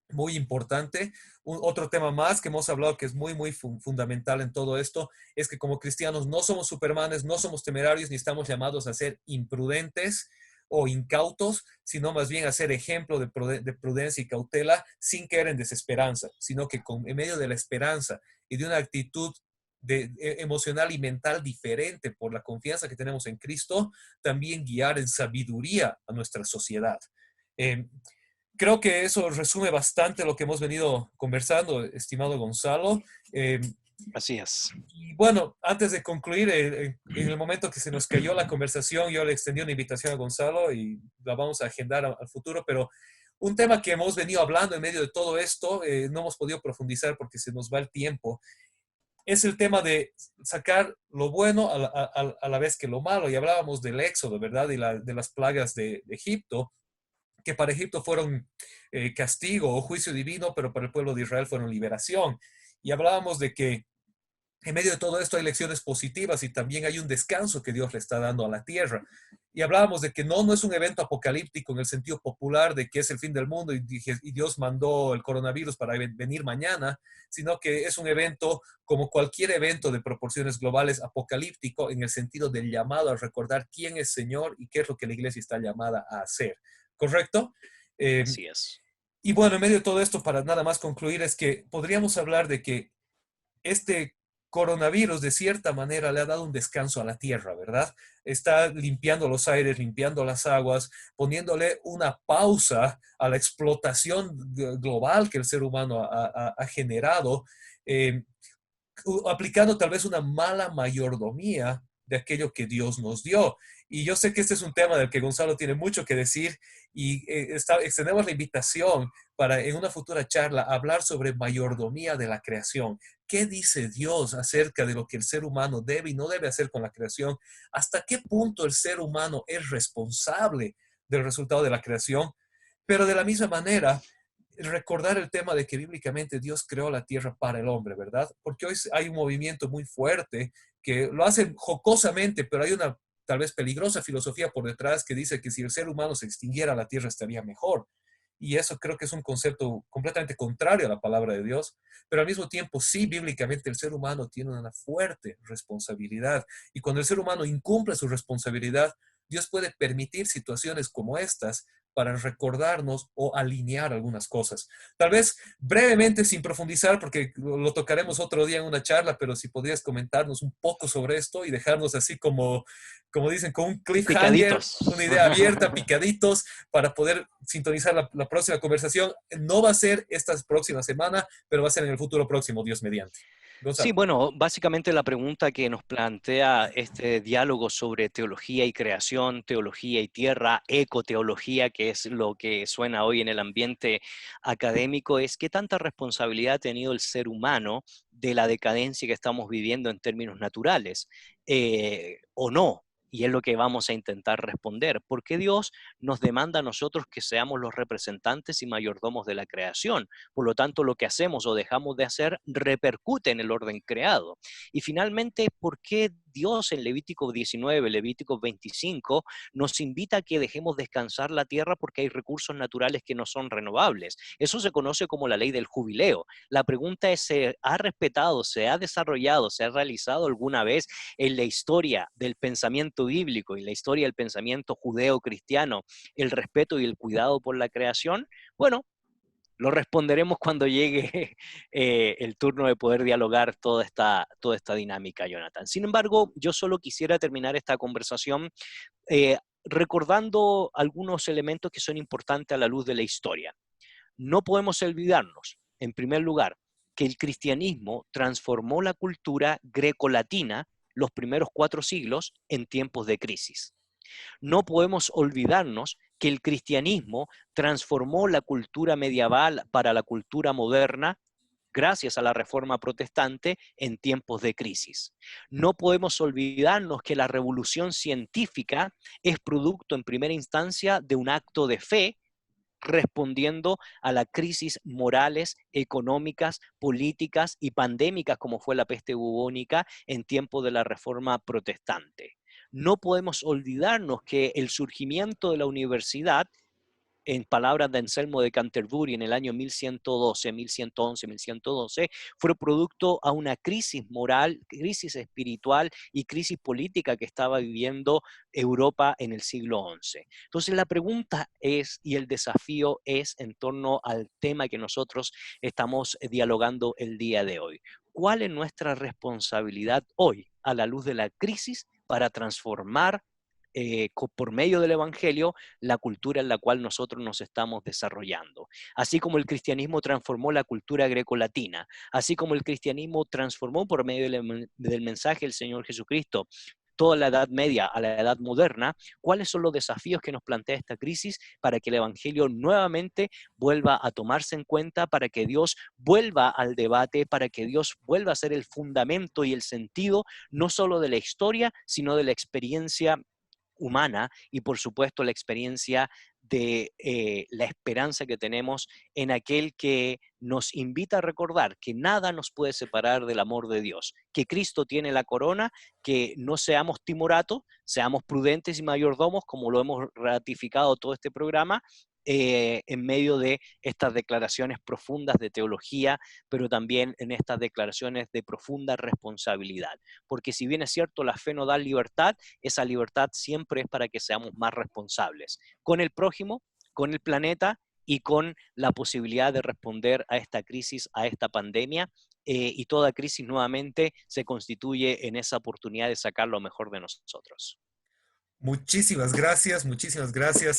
muy importante. Otro tema más que hemos hablado, que es muy, muy fundamental en todo esto, es que como cristianos no somos supermanes, no somos temerarios, ni estamos llamados a ser imprudentes o incautos, sino más bien a ser ejemplo de prudencia y cautela, sin caer en desesperanza, sino que en medio de la esperanza y de una actitud emocional y mental diferente por la confianza que tenemos en Cristo, también guiar en sabiduría a nuestra sociedad. Creo que eso resume bastante lo que hemos venido conversando, estimado Gonzalo. Así es. Y bueno, antes de concluir, en el momento que se nos cayó la conversación, yo le extendí una invitación a Gonzalo y la vamos a agendar al futuro, pero un tema que hemos venido hablando en medio de todo esto, no hemos podido profundizar porque se nos va el tiempo, es el tema de sacar lo bueno a la vez que lo malo. Y hablábamos del éxodo, ¿verdad? Y de las plagas de Egipto, que para Egipto fueron castigo o juicio divino, pero para el pueblo de Israel fueron liberación. Y hablábamos de que en medio de todo esto hay lecciones positivas y también hay un descanso que Dios le está dando a la tierra. Y hablábamos de que no es un evento apocalíptico en el sentido popular de que es el fin del mundo y Dios mandó el coronavirus para venir mañana, sino que es un evento como cualquier evento de proporciones globales apocalíptico, en el sentido del llamado a recordar quién es Señor y qué es lo que la iglesia está llamada a hacer. ¿Correcto? Así es. Y bueno, en medio de todo esto, para nada más concluir, es que podríamos hablar de que este coronavirus de cierta manera le ha dado un descanso a la tierra, ¿verdad? Está limpiando los aires, limpiando las aguas, poniéndole una pausa a la explotación global que el ser humano ha generado, aplicando tal vez una mala mayordomía de aquello que Dios nos dio. Y yo sé que este es un tema del que Gonzalo tiene mucho que decir, y extendemos la invitación para en una futura charla hablar sobre mayordomía de la creación. ¿Qué dice Dios acerca de lo que el ser humano debe y no debe hacer con la creación? ¿Hasta qué punto el ser humano es responsable del resultado de la creación? Pero de la misma manera, recordar el tema de que bíblicamente Dios creó la tierra para el hombre, ¿verdad? Porque hoy hay un movimiento muy fuerte que lo hacen jocosamente, pero hay una tal vez peligrosa filosofía por detrás que dice que si el ser humano se extinguiera, la tierra estaría mejor. Y eso creo que es un concepto completamente contrario a la palabra de Dios, pero al mismo tiempo sí, bíblicamente el ser humano tiene una fuerte responsabilidad. Y cuando el ser humano incumple su responsabilidad, Dios puede permitir situaciones como estas para recordarnos o alinear algunas cosas. Tal vez brevemente, sin profundizar, porque lo tocaremos otro día en una charla, pero si podrías comentarnos un poco sobre esto y dejarnos así como dicen, con un cliffhanger, Picaditos. una idea abierta, picaditos, para poder sintonizar la próxima conversación. No va a ser esta próxima semana, pero va a ser en el futuro próximo, Dios mediante. Sí, Gonzalo. bueno, básicamente la pregunta que nos plantea este diálogo sobre teología y creación, teología y tierra, ecoteología, que es lo que suena hoy en el ambiente académico, es qué tanta responsabilidad ha tenido el ser humano de la decadencia que estamos viviendo en términos naturales, o no. Y es lo que vamos a intentar responder. ¿Por qué Dios nos demanda a nosotros que seamos los representantes y mayordomos de la creación? Por lo tanto, lo que hacemos o dejamos de hacer repercute en el orden creado. Y finalmente, ¿por qué Dios en Levítico 19, Levítico 25 nos invita a que dejemos descansar la tierra porque hay recursos naturales que no son renovables? Eso se conoce como la ley del jubileo. La pregunta es, ¿se ha respetado, se ha desarrollado, se ha realizado alguna vez en la historia del pensamiento bíblico y la historia del pensamiento judeo-cristiano el respeto y el cuidado por la creación? Bueno, lo responderemos cuando llegue el turno de poder dialogar toda esta dinámica, Jonathan. Sin embargo, yo solo quisiera terminar esta conversación eh, recordando algunos elementos que son importantes a la luz de la historia. No podemos olvidarnos, en primer lugar, que el cristianismo transformó la cultura grecolatina los primeros 4 siglos en tiempos de crisis. No podemos olvidarnos que el cristianismo transformó la cultura medieval para la cultura moderna gracias a la reforma protestante en tiempos de crisis. No podemos olvidarnos que la revolución científica es producto en primera instancia de un acto de fe respondiendo a las crisis morales, económicas, políticas y pandémicas como fue la peste bubónica en tiempos de la Reforma Protestante. No podemos olvidarnos que el surgimiento de la universidad, en palabras de Anselmo de Canterbury en el año 1112, 1111, 1112, fue producto a una crisis moral, crisis espiritual y crisis política que estaba viviendo Europa en el siglo XI. Entonces la pregunta es, y el desafío es en torno al tema que nosotros estamos dialogando el día de hoy. ¿Cuál es nuestra responsabilidad hoy a la luz de la crisis para transformar por medio del Evangelio la cultura en la cual nosotros nos estamos desarrollando? Así como el cristianismo transformó la cultura grecolatina, así como el cristianismo transformó por medio del mensaje del Señor Jesucristo toda la Edad Media a la Edad Moderna, ¿cuáles son los desafíos que nos plantea esta crisis para que el Evangelio nuevamente vuelva a tomarse en cuenta, para que Dios vuelva al debate, para que Dios vuelva a ser el fundamento y el sentido no solo de la historia, sino de la experiencia humana y por supuesto la experiencia de la esperanza que tenemos en aquel que nos invita a recordar que nada nos puede separar del amor de Dios, que Cristo tiene la corona, que no seamos timoratos, seamos prudentes y mayordomos, como lo hemos ratificado todo este programa, en medio de estas declaraciones profundas de teología, pero también en estas declaraciones de profunda responsabilidad. Porque si bien es cierto, la fe no da libertad, esa libertad siempre es para que seamos más responsables con el prójimo, con el planeta y con la posibilidad de responder a esta crisis, a esta pandemia. Y toda crisis nuevamente se constituye en esa oportunidad de sacar lo mejor de nosotros. Muchísimas gracias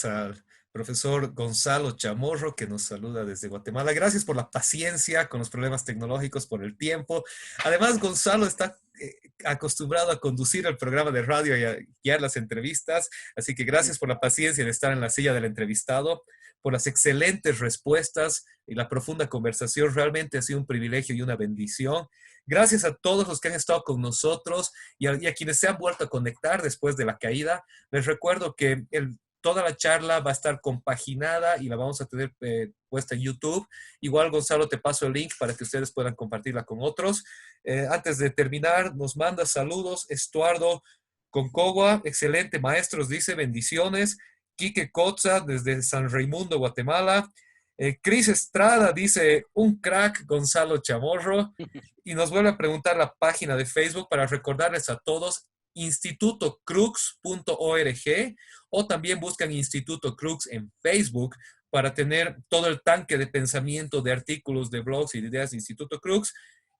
al profesor Gonzalo Chamorro que nos saluda desde Guatemala. Gracias por la paciencia con los problemas tecnológicos, por el tiempo. Además, Gonzalo está acostumbrado a conducir el programa de radio y a guiar las entrevistas, así que gracias por la paciencia de estar en la silla del entrevistado, por las excelentes respuestas y la profunda conversación. Realmente ha sido un privilegio y una bendición. Gracias a todos los que han estado con nosotros y a quienes se han vuelto a conectar después de la caída. Les recuerdo que toda la charla va a estar compaginada y la vamos a tener puesta en YouTube. Igual, Gonzalo, te paso el link para que ustedes puedan compartirla con otros. Antes de terminar, nos manda saludos Estuardo Concagua, excelente maestros, dice bendiciones. Quique Cotza desde San Raimundo, Guatemala. Cris Estrada dice, un crack Gonzalo Chamorro. Y nos vuelve a preguntar la página de Facebook para recordarles a todos, institutocrux.org, o también buscan Instituto Crux en Facebook para tener todo el tanque de pensamiento de artículos, de blogs y de ideas de Instituto Crux.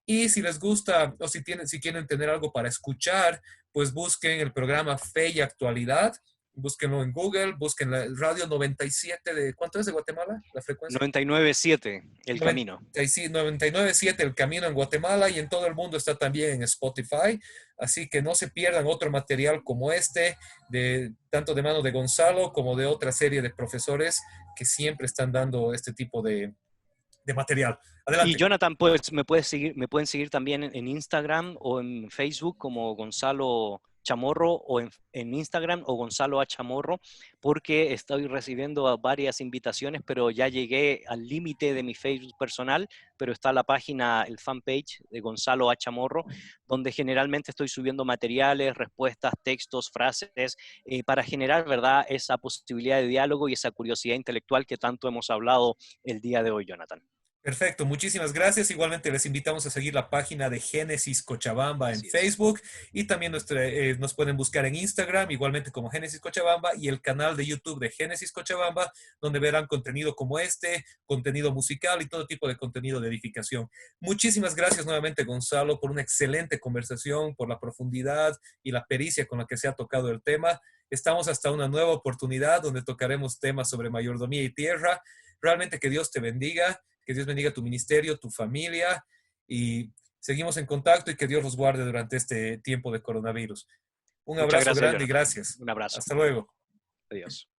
Y si les gusta o si quieren tener algo para escuchar, pues busquen el programa Fe y Actualidad búsquenlo en Google, busquen la radio 97 de, ¿cuánto es de Guatemala? La frecuencia. 99.7, El Camino. 99.7 El Camino en Guatemala, y en todo el mundo está también en Spotify. Así que no se pierdan otro material como este, tanto de mano de Gonzalo como de otra serie de profesores que siempre están dando este tipo de material. Adelante. Y Jonathan, pues me pueden seguir también en Instagram o en Facebook como Gonzalo Chamorro, o en Instagram o Gonzalo A. Chamorro, porque estoy recibiendo varias invitaciones, pero ya llegué al límite de mi Facebook personal, pero está la página, el fanpage de Gonzalo A. Chamorro, donde generalmente estoy subiendo materiales, respuestas, textos, frases, para generar, ¿verdad?, esa posibilidad de diálogo y esa curiosidad intelectual que tanto hemos hablado el día de hoy, Jonathan. Perfecto, muchísimas gracias. Igualmente les invitamos a seguir la página de Génesis Cochabamba en Facebook, y también nos pueden buscar en Instagram, igualmente como Génesis Cochabamba, y el canal de YouTube de Génesis Cochabamba, donde verán contenido como este, contenido musical y todo tipo de contenido de edificación. Muchísimas gracias nuevamente, Gonzalo, por una excelente conversación, por la profundidad y la pericia con la que se ha tocado el tema. Estamos hasta una nueva oportunidad donde tocaremos temas sobre mayordomía y tierra. Realmente que Dios te bendiga. Que Dios bendiga tu ministerio, tu familia, y seguimos en contacto, y que Dios los guarde durante este tiempo de coronavirus. Un Muchas abrazo gracias, grande, y Jonathan. gracias. Un abrazo. Hasta luego. Adiós.